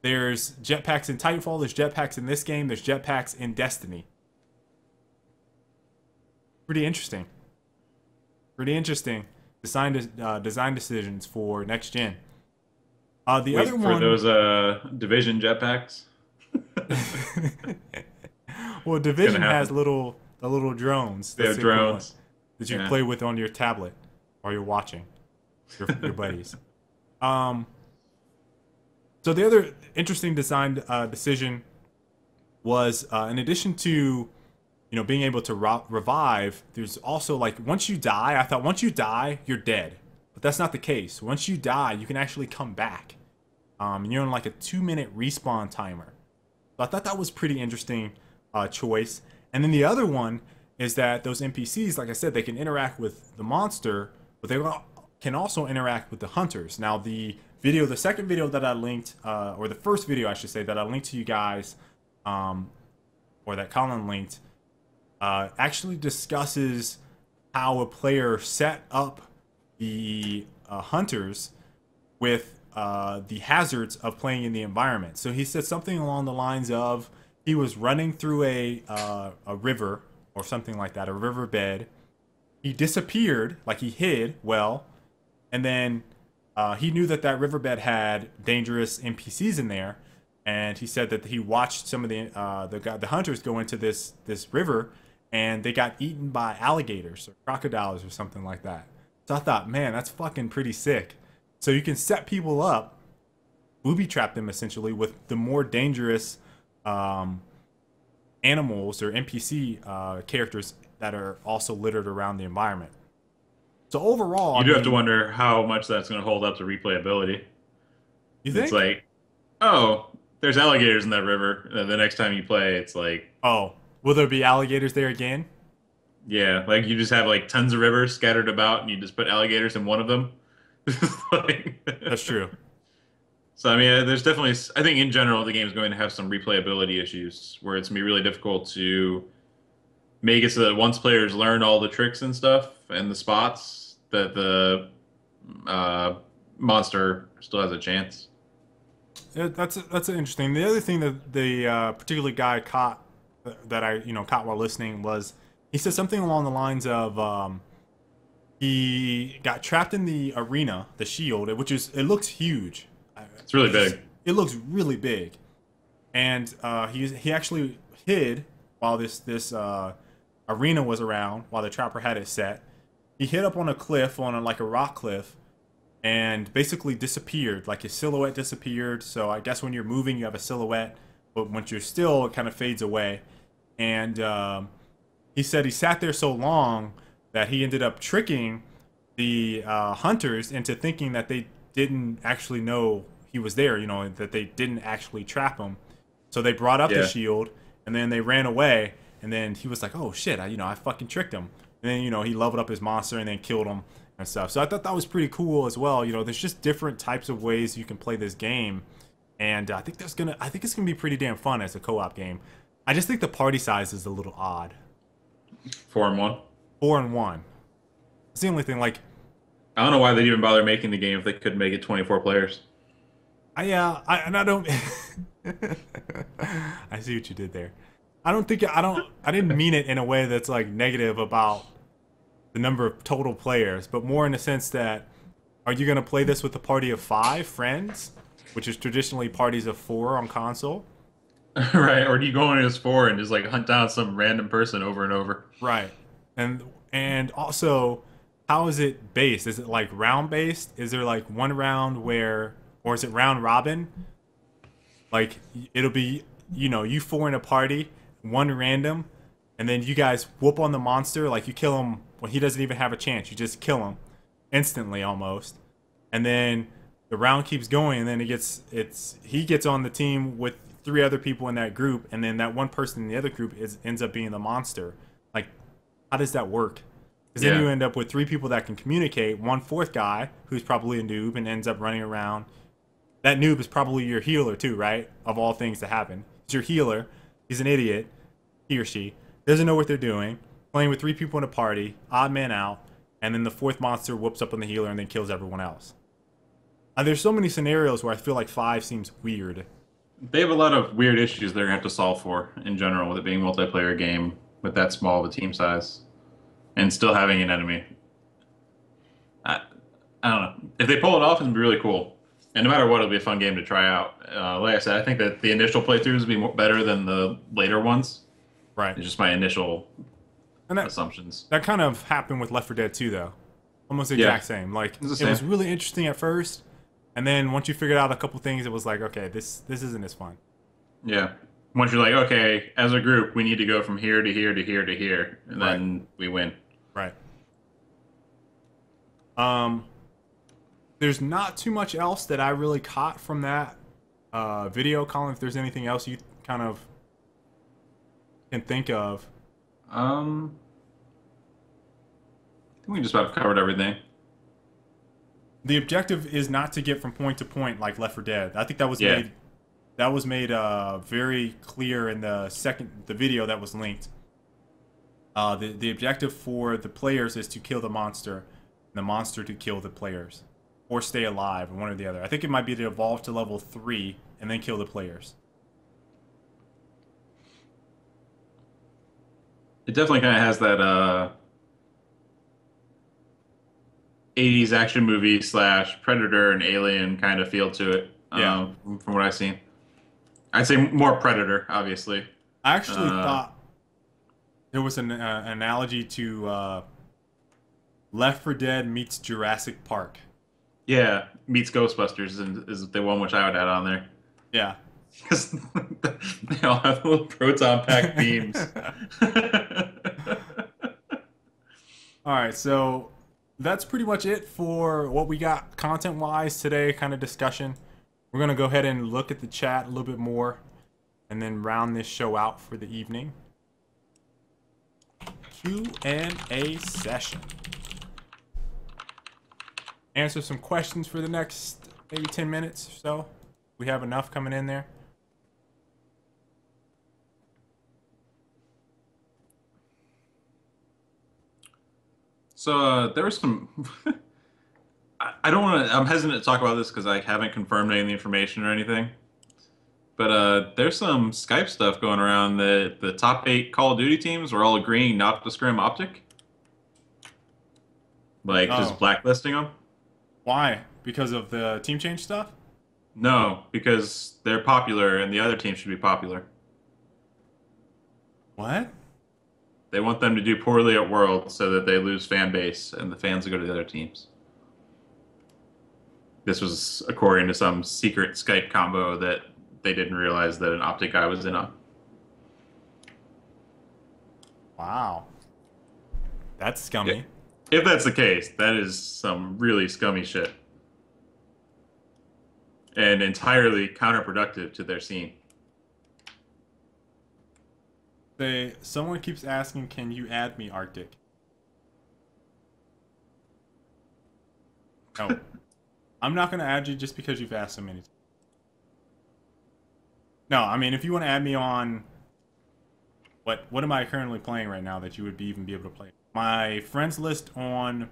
There's jetpacks in Titanfall. There's jetpacks in this game. There's jetpacks in Destiny. Pretty interesting. Design decisions for next gen. The other one for those Division jetpacks. Well, Division has the little drones. They have drones that you play with on your tablet while you're watching your buddies. So the other interesting design decision was in addition to being able to revive, there's also like once you die, I thought once you die, you're dead. But that's not the case. Once you die, you can actually come back. And you're on like a 2-minute respawn timer. So I thought that was pretty interesting choice. And then the other one is that those NPCs, like I said, they can interact with the monster, but they can also interact with the hunters. Now the second video that I linked, or the first video I should say, that I linked to you guys, or that Colin linked, actually discusses how a player set up the hunters with the hazards of playing in the environment. So he said something along the lines of he was running through a river or something like that, a riverbed. He disappeared, like he hid well, and then he knew that riverbed had dangerous NPCs in there, and he said that he watched some of the hunters go into this river, and they got eaten by alligators or crocodiles or something like that. So I thought, man, that's fucking pretty sick. So you can set people up, booby trap them essentially with the more dangerous animals or NPC characters that are also littered around the environment. So overall, you do have to wonder how much that's going to hold up to replayability. You think? It's like, oh, there's alligators in that river. And the next time you play, it's like, oh, will there be alligators there again? Yeah, like you just have like tons of rivers scattered about, and you just put alligators in one of them. That's true. So I mean, there's definitely. I think in general, the game is going to have some replayability issues where it's gonna be really difficult to make it so that once players learn all the tricks and stuff and the spots, that the uh, monster still has a chance. Yeah, that's interesting. The other thing that the particular guy caught that I caught while listening was he said something along the lines of he got trapped in the arena, the shield, which is it looks huge. It's really big. It looks really big, and he actually hid while this arena was around while the trapper had it set. He hid up on a cliff like a rock cliff and basically disappeared. Like his silhouette disappeared. So I guess when you're moving, you have a silhouette, but once you're still, it kind of fades away. And he said he sat there so long that he ended up tricking the hunters into thinking that they didn't actually know he was there. That they didn't actually trap him. So they brought up the shield, and then they ran away. And then he was like, "Oh shit! I fucking tricked him." And then he leveled up his monster and then killed him and stuff. So I thought that was pretty cool as well. There's just different types of ways you can play this game, and I think it's gonna be pretty damn fun as a co-op game. I just think the party size is a little odd. 4-on-1. 4-on-1. It's the only thing. Like, I don't know why they'd even bother making the game if they couldn't make it 24 players. I don't. I see what you did there. I didn't mean it in a way that's like negative about the number of total players, but more in the sense that, are you going to play this with a party of 5 friends, which is traditionally parties of 4 on console? Right, or do you go in as 4 and just like hunt down some random person over and over? Right. And also, how is it based? Is it like round based? Is there like one round or is it round robin? Like, it'll be, you 4 in a party, 1 random, and then you guys whoop on the monster. Like, you kill him when he doesn't even have a chance. You just kill him instantly almost. And then the round keeps going, and then he gets on the team with 3 other people in that group, and then that one person in the other group ends up being the monster. Like, how does that work? Because then you end up with 3 people that can communicate, 1 fourth guy who's probably a noob and ends up running around. That noob is probably your healer too, right? Of all things to happen. It's your healer. He's an idiot. He or she doesn't know what they're doing. Playing with 3 people in a party, odd man out, and then the 4th monster whoops up on the healer and then kills everyone else. There's so many scenarios where I feel like 5 seems weird. They have a lot of weird issues they're gonna have to solve for in general with it being a multiplayer game with that small of a team size and still having an enemy. I don't know. If they pull it off, it'd be really cool. And no matter what, it'll be a fun game to try out. Like I said, I think that the initial playthroughs will be better than the later ones. Right. It's just my initial assumptions. That kind of happened with Left 4 Dead 2, though. Almost the exact same. Like, it was really interesting at first, and then once you figured out a couple things, it was like, okay, this isn't as fun. Yeah. Once you're like, okay, as a group, we need to go from here to here to here to here, and then we win. Right. There's not too much else that I really caught from that video, Colin. If there's anything else you kind of can think of. I think we just about covered everything. The objective is not to get from point to point like Left 4 Dead. I think that was made. That was made very clear in the video that was linked. The objective for the players is to kill the monster, and the monster to kill the players, or stay alive, one or the other. I think it might be to evolve to level 3 and then kill the players. It definitely kind of has that 80s action movie / Predator and Alien kind of feel to it. From what I've seen. I'd say more Predator, obviously. I actually thought there was an analogy to Left 4 Dead meets Jurassic Park. Yeah, meets Ghostbusters is the one which I would add on there. Yeah. Because they all have little proton pack beams. Alright, so that's pretty much it for what we got content-wise today, kind of discussion. We're going to go ahead and look at the chat a little bit more and then round this show out for the evening. Q&A session. Answer some questions for the next maybe 10 minutes or so. We have enough coming in there. So there was some. I don't want to. I'm hesitant to talk about this because I haven't confirmed any of the information or anything. But there's some Skype stuff going around that the top 8 Call of Duty teams were all agreeing not to scrim Optic, like just Oh, blacklisting them. why? Because of the team change stuff? No, because they're popular and the other team should be popular. What? They want them to do poorly at Worlds so that they lose fan base and the fans will go to the other teams. This was according to some secret Skype combo that they didn't realize that an Optic guy was in on. Wow. That's scummy. If that's the case, that is some really scummy shit. And entirely counterproductive to their scene. Someone keeps asking, can you add me, Arctic? No. I'm not going to add you just because you've asked so many times. No, I mean, if you want to add me on... What am I currently playing right now that you would even be able to play? My friends list on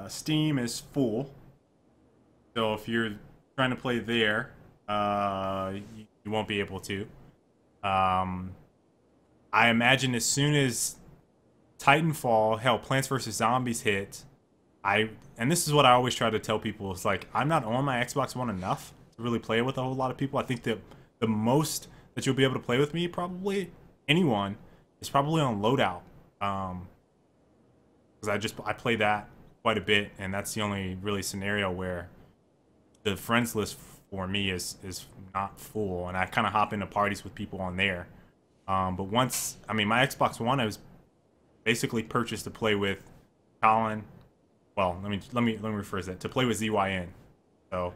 Steam is full. So if you're trying to play there, you won't be able to. I imagine as soon as Titanfall, hell, Plants vs. Zombies hit, and this is what I always try to tell people, it's like, I'm not on my Xbox One enough to really play with a whole lot of people. I think that the most that you'll be able to play with me, probably anyone, is probably on Loadout. Because I play that quite a bit, and that's the only really scenario where the friends list for me is not full, and I kind of hop into parties with people on there. But once, I mean, my Xbox One I was basically purchased to play with Colin. Well, let me rephrase that, to play with ZYN. So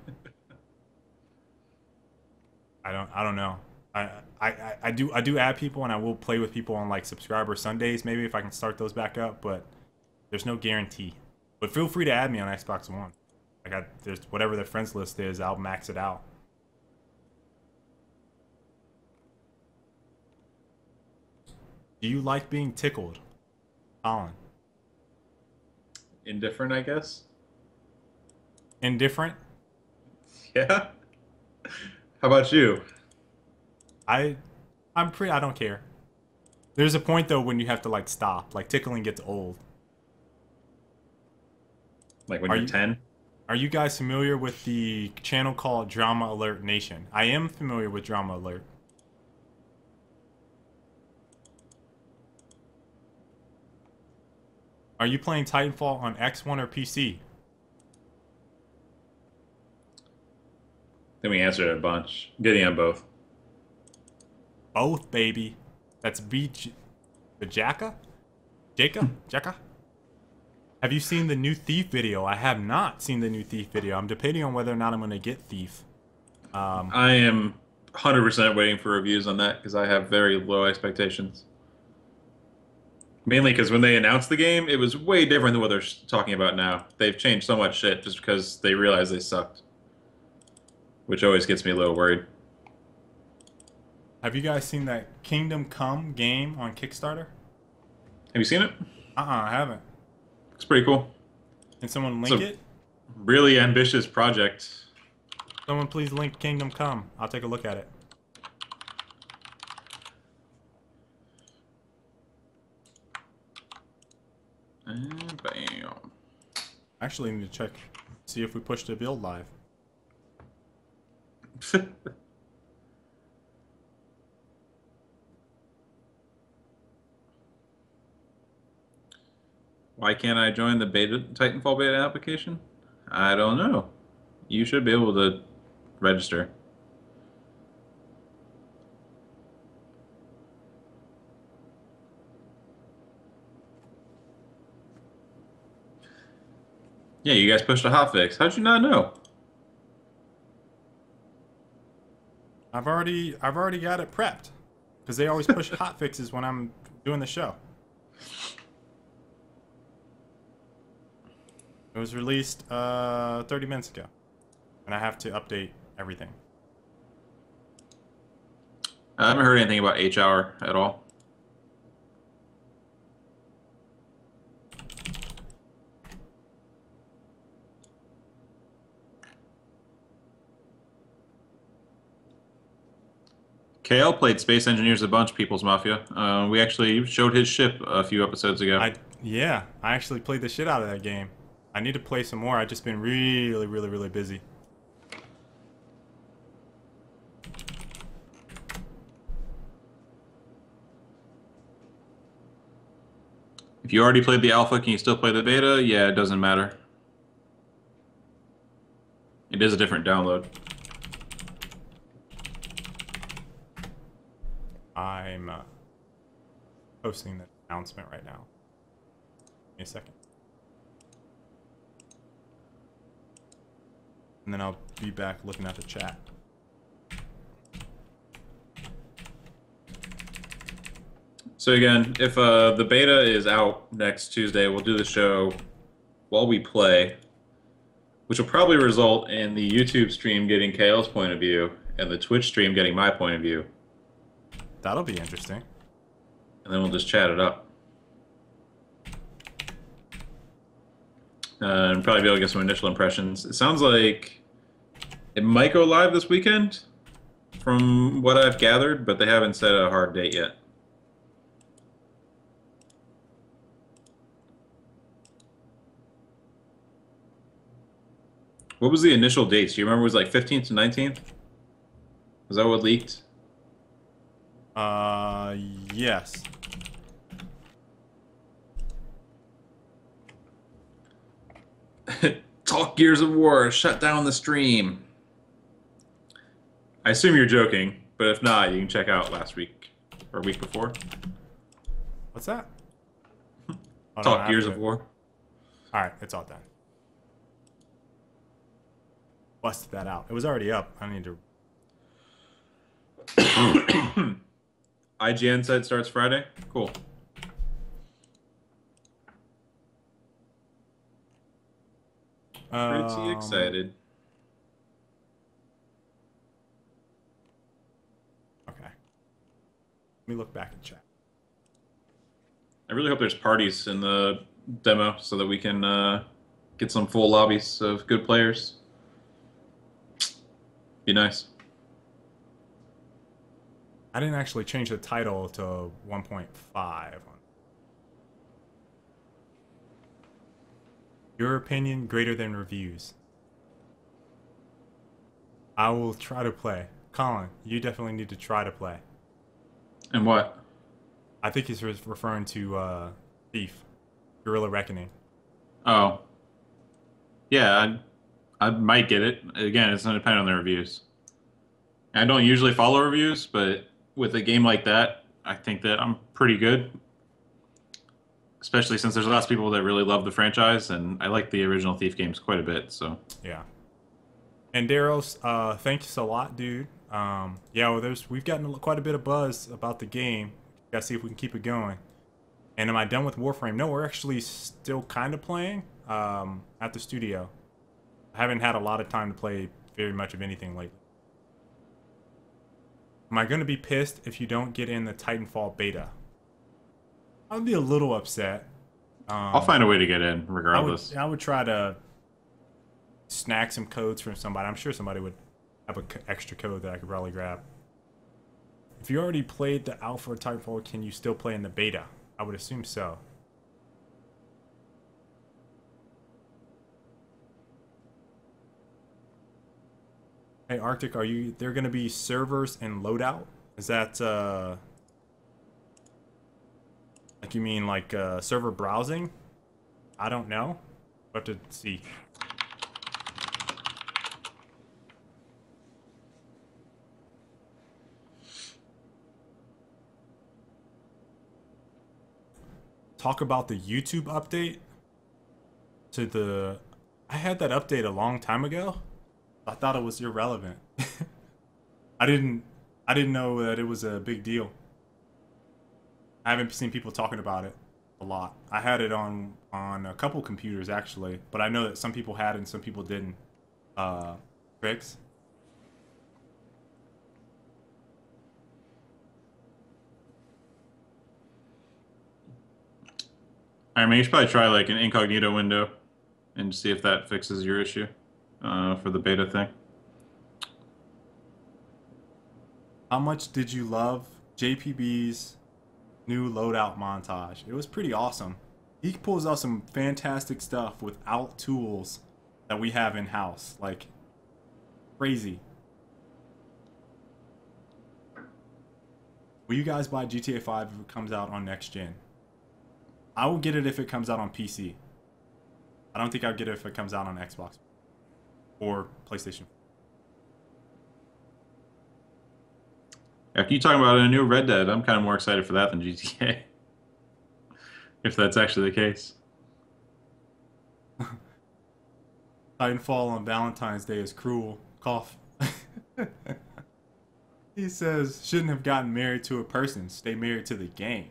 I don't know. I do add people, and I will play with people on like subscriber Sundays maybe if I can start those back up, but there's no guarantee. But feel free to add me on Xbox One. There's whatever the friends list is, I'll max it out. Do you like being tickled, Colin? Indifferent, I guess. Indifferent? Yeah. How about you? I don't care. There's a point though when you have to like stop. Like tickling gets old. Like when you're 10? Are you guys familiar with the channel called Drama Alert Nation? I am familiar with Drama Alert. Are you playing Titanfall on X1 or PC? Then we answered a bunch. I'm getting on both. Both, baby. That's Jacka? Jacka? Have you seen the new Thief video? I have not seen the new Thief video. I'm debating on whether or not I'm going to get Thief. I am 100% waiting for reviews on that because I have very low expectations. Mainly because when they announced the game, it was way different than what they're talking about now. They've changed so much shit just because they realized they sucked. Which always gets me a little worried. Have you guys seen that Kingdom Come game on Kickstarter? Have you seen it? I haven't. It's pretty cool. Can someone link it? Really ambitious project. Someone please link Kingdom Come. I'll take a look at it. And bam. Actually, need to check, see if we pushed the build live. Why can't I join the Titanfall beta application? I don't know. You should be able to register. Yeah, you guys pushed a hotfix. How'd you not know? I've already got it prepped, because they always push hotfixes when I'm doing the show. It was released 30 minutes ago. and I have to update everything. I haven't heard anything about H-Hour at all. Kale played Space Engineers a bunch, People's Mafia. We actually showed his ship a few episodes ago. Yeah, I actually played the shit out of that game. I need to play some more. I've just been really busy. If you already played the alpha, can you still play the beta? Yeah, it doesn't matter. It is a different download. I'm posting the announcement right now. Give me a second. And then I'll be back looking at the chat. So again, if the beta is out next Tuesday, we'll do the show while we play, which will probably result in the YouTube stream getting Kale's point of view and the Twitch stream getting my point of view. That'll be interesting. And then we'll just chat it up. And probably be able to get some initial impressions. It sounds like it might go live this weekend, from what I've gathered, but they haven't set a hard date yet. What was the initial dates? Do you remember? It was like 15th to 19th? Was that what leaked? Yes. Talk Gears of War, shut down the stream. I assume you're joking, but if not, you can check out last week or week before. What's that? Oh, Talk no, Gears of War. Alright, it's all done. Busted that out. It was already up. I need to... IGN said starts Friday. Cool. Pretty excited. Okay. Let me look back and check. I really hope there's parties in the demo so that we can get some full lobbies of good players. Be nice. I didn't actually change the title to 1.5. Your opinion greater than reviews. I will try to play. Colin, you definitely need to try to play. And what? I think he's referring to Thief, Guerrilla Reckoning. Oh. Yeah, I might get it. Again, it's going to depend on the reviews. I don't usually follow reviews, but with a game like that, I think that I'm pretty good. Especially since there's lots of people that really love the franchise, and I like the original Thief games quite a bit, so. Yeah. And Daros, thanks a lot, dude. Yeah, well, we've gotten quite a bit of buzz about the game. Gotta see if we can keep it going. And am I done with Warframe? No, we're actually still kind of playing at the studio. I haven't had a lot of time to play very much of anything lately. Am I going to be pissed if you don't get in the Titanfall beta? I'd be a little upset. I'll find a way to get in, regardless. I would try to snag some codes from somebody. I'm sure somebody would have an extra code that I could probably grab. If you already played the alpha Titanfall, can you still play in the beta? I would assume so. Hey Arctic, are there going to be servers and loadout? Is that like you mean like server browsing? I don't know. We'll have to see. Talk about the YouTube update to the... I had that update a long time ago. I thought it was irrelevant. I didn't know that it was a big deal. I haven't seen people talking about it a lot. I had it on a couple computers actually, but I know that some people had it and some people didn't. Tricks. I mean, you should probably try like an incognito window and see if that fixes your issue for the beta thing. How much did you love JPB's new loadout montage? It was pretty awesome. He pulls out some fantastic stuff without tools that we have in house. Like, crazy. Will you guys buy GTA 5 if it comes out on next gen? I will get it if it comes out on PC. I don't think I'll get it if it comes out on Xbox or PlayStation. After you talking about a new Red Dead, I'm kind of more excited for that than GTA. If that's actually the case. Titanfall on Valentine's Day is cruel. Cough. He says, shouldn't have gotten married to a person. Stay married to the game.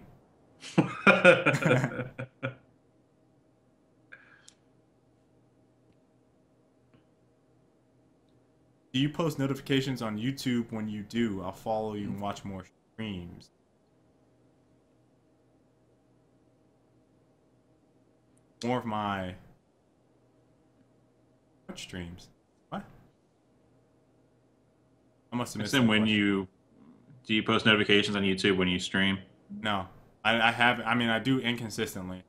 Do you post notifications on YouTube? When you do, I'll follow you and watch more streams. More of my what streams? What? I must have missed that when question. do you post notifications on YouTube when you stream? No, I have. I mean, I do inconsistently.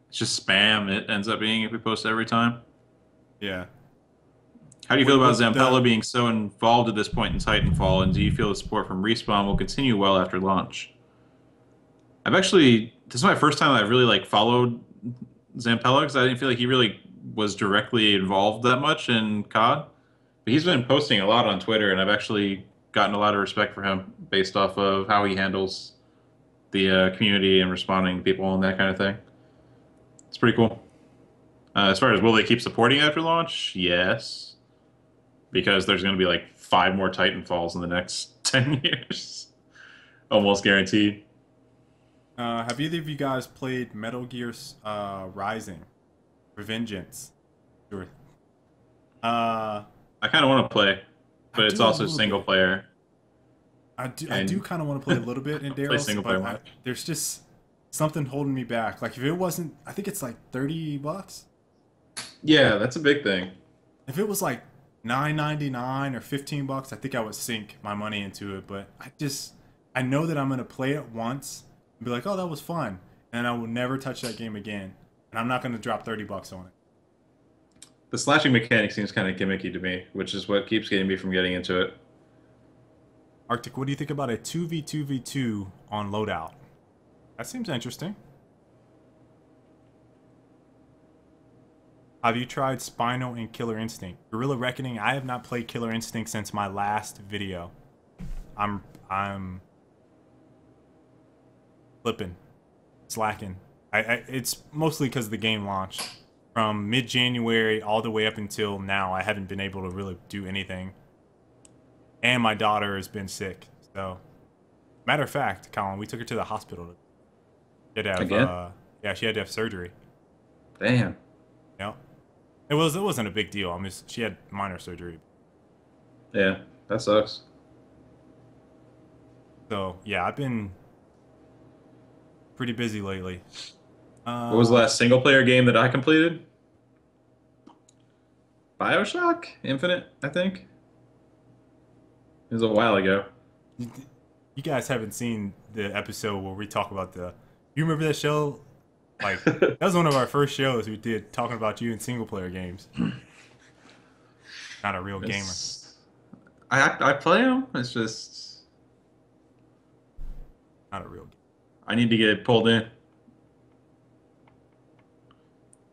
It's just spam. It ends up being if we post every time. Yeah. How do you feel about With the Zampella being so involved at this point in Titanfall, and do you feel the support from Respawn will continue well after launch? This is my first time I've really like followed Zampella because I didn't feel like he really was directly involved that much in COD. But he's been posting a lot on Twitter, and I've actually gotten a lot of respect for him based off of how he handles the community and responding to people and that kind of thing. It's pretty cool. As far as will they keep supporting after launch? Yes, because there's going to be like 5 more Titanfalls in the next 10 years, almost guaranteed. have either of you guys played Metal Gear Rising, Revengeance? Sure. Uh, I kind of want to play, I but it's do a also little single bit. player, I do and kind of want to play a little bit in play Daryl's, single player but much. there's just something holding me back. Like if it wasn't, I think it's like $30. Yeah, that's a big thing. If it was like 9.99 or $15, I think I would sink my money into it. But I know that I'm gonna play it once and be like, oh, that was fun, and I will never touch that game again. And I'm not gonna drop $30 on it. The slashing mechanic seems kind of gimmicky to me, which is what keeps getting me from getting into it. Arctic, what do you think about a 2v2v2 on loadout? That seems interesting. Have you tried Spinal and Killer Instinct? Gorilla Reckoning, I have not played Killer Instinct since my last video. I'm flipping, slacking. It's mostly because the game launched. From mid-January all the way up until now, I haven't been able to really do anything. And my daughter has been sick. So, matter of fact, Colin, we took her to the hospital. She had to have, Again? yeah, she had to have surgery. Damn. Yep. It wasn't a big deal. She had minor surgery. Yeah, that sucks. So yeah, I've been pretty busy lately. What was the Uh, last single player game that I completed? BioShock Infinite, I think. It was a while ago. you guys haven't seen the episode where we talk about the. You remember that show? Like that was one of our first shows we did talking about you in single player games. Not a real gamer. It's, I play them. It's just Not a real gamer. I need to get pulled in.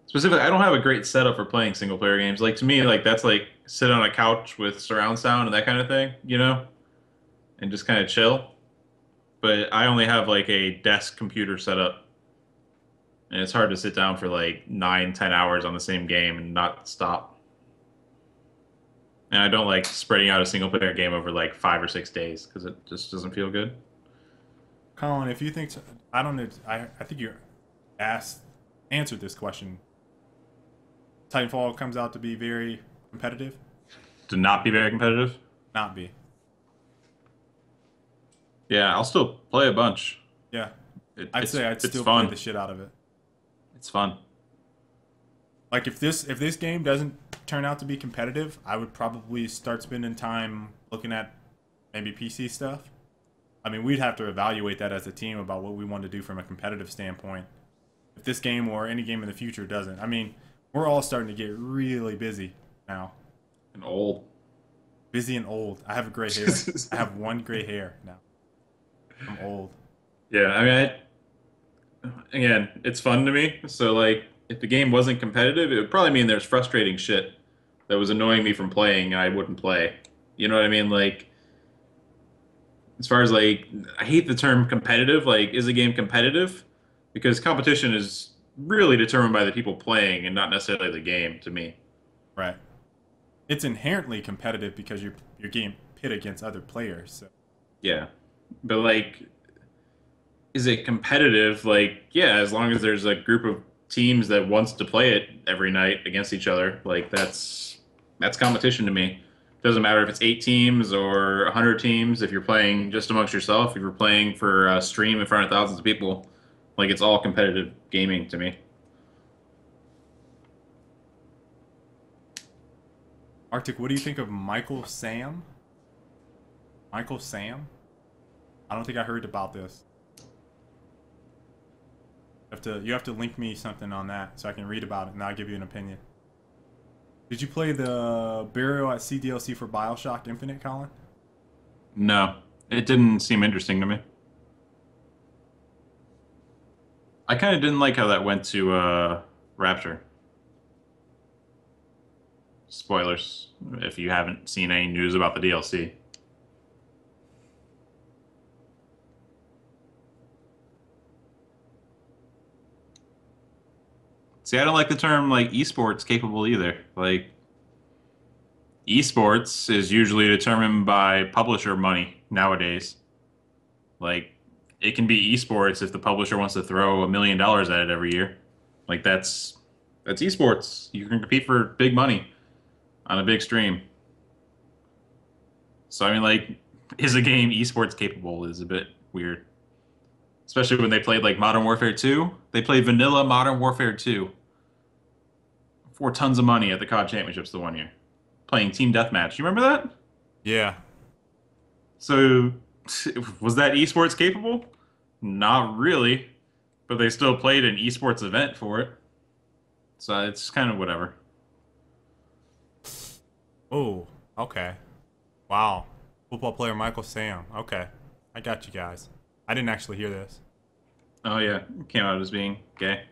Specifically, I don't have a great setup for playing single player games. Like to me, like that's like sit on a couch with surround sound and that kind of thing, and just kind of chill. But I only have like a desk computer setup, and it's hard to sit down for like 9, 10 hours on the same game and not stop. And I don't like spreading out a single player game over like 5 or 6 days because it just doesn't feel good. Colin, if you think I don't know, I think you answered this question. Titanfall comes out to be very competitive. To not be very competitive. Not be. Yeah, I'll still play a bunch. Yeah. It, I'd it's say I'd it's still play fun. the shit out of it. It's fun. Like if this game doesn't turn out to be competitive, I would probably start spending time looking at maybe PC stuff. I mean, we'd have to evaluate that as a team about what we want to do from a competitive standpoint. If this game or any game in the future doesn't, I mean, we're all starting to get really busy now. And old. Busy and old. I have gray hair. I have one gray hair now. I'm old. Yeah, I mean, again, it's fun to me. So like, if the game wasn't competitive, it would probably mean there's frustrating shit that was annoying me from playing, and I wouldn't play. You know what I mean? Like, as far as like, I hate the term competitive. Like, is a game competitive? Because competition is really determined by the people playing and not necessarily the game. To me, Right. It's inherently competitive because you're getting pit against other players. So. yeah. But like, is it competitive? Like, yeah, as long as there's a group of teams that wants to play it every night against each other, like that's competition to me. Doesn't matter if it's 8 teams or 100 teams. If you're playing just amongst yourself, if you're playing for a stream in front of thousands of people, like it's all competitive gaming to me. Arctic, what do you think of Michael Sam? Michael Sam? I don't think I heard about this. You have to link me something on that so I can read about it and I'll give you an opinion. Did you play the Burial at Sea DLC for BioShock Infinite, Colin? No, it didn't seem interesting to me. I kind of didn't like how that went to Rapture. Spoilers if you haven't seen any news about the DLC. See, I don't like the term like esports capable either. Like esports is usually determined by publisher money nowadays. Like it can be esports if the publisher wants to throw $1 million at it every year. Like that's esports. You can compete for big money on a big stream. So I mean, like, is a game esports capable is a bit weird. Especially when they played like Modern Warfare 2. They played vanilla Modern Warfare 2 for tons of money at the COD Championships the one year. Playing Team Deathmatch. You remember that? Yeah. So was that esports capable? Not really. But they still played an esports event for it. So it's kind of whatever. Oh, okay. Wow. Football player Michael Sam. Okay. I got you guys. I didn't actually hear this. Oh yeah, came out as being gay.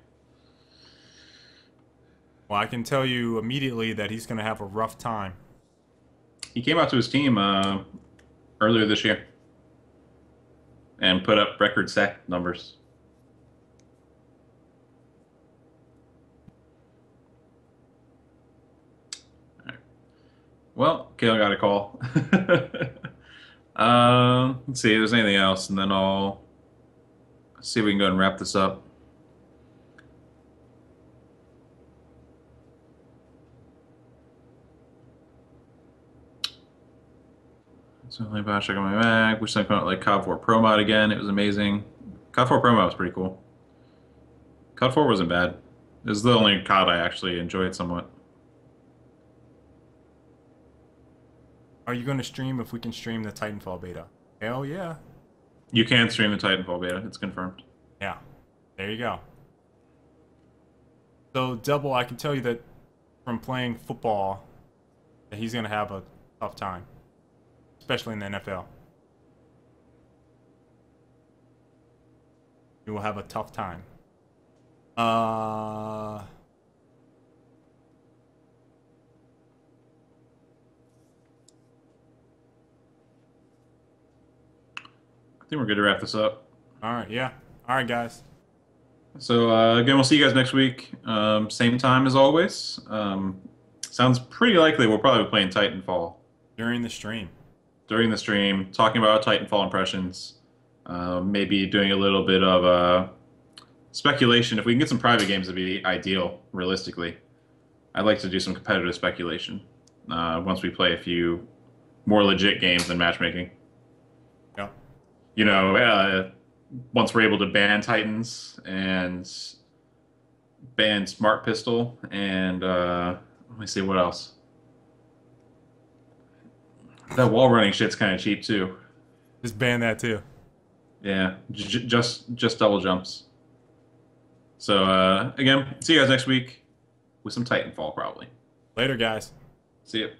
Well, I can tell you immediately that he's going to have a rough time. He came out to his team earlier this year and put up record sack numbers. All right. Well, Kale got a call. Let's see if there's anything else, and then I'll see if we can go and wrap this up. So only about check on my Mac. Wish I could like COD 4 Pro mod again. It was amazing. COD 4 Pro mod was pretty cool. COD 4 wasn't bad. It was the only COD I actually enjoyed somewhat. Are you going to stream if we can stream the Titanfall beta? Hell yeah. You can stream the Titanfall beta. It's confirmed. Yeah. There you go. So, Double, I can tell you that from playing football, that he's going to have a tough time, especially in the NFL. He will have a tough time. I think we're good to wrap this up. All right, yeah. All right, guys. So again, we'll see you guys next week. Same time as always. Sounds pretty likely we'll probably be playing Titanfall During the stream. during the stream, talking about Titanfall impressions. Maybe doing a little bit of speculation. If we can get some private games, it'd be ideal, realistically. I'd like to do some competitive speculation. once we play a few more legit games than matchmaking. Yeah. You know, once we're able to ban Titans and ban Smart Pistol and let me see what else. That wall running shit's kind of cheap too. Just ban that too. Yeah, just double jumps. So again, see you guys next week with some Titanfall probably. Later, guys. See you.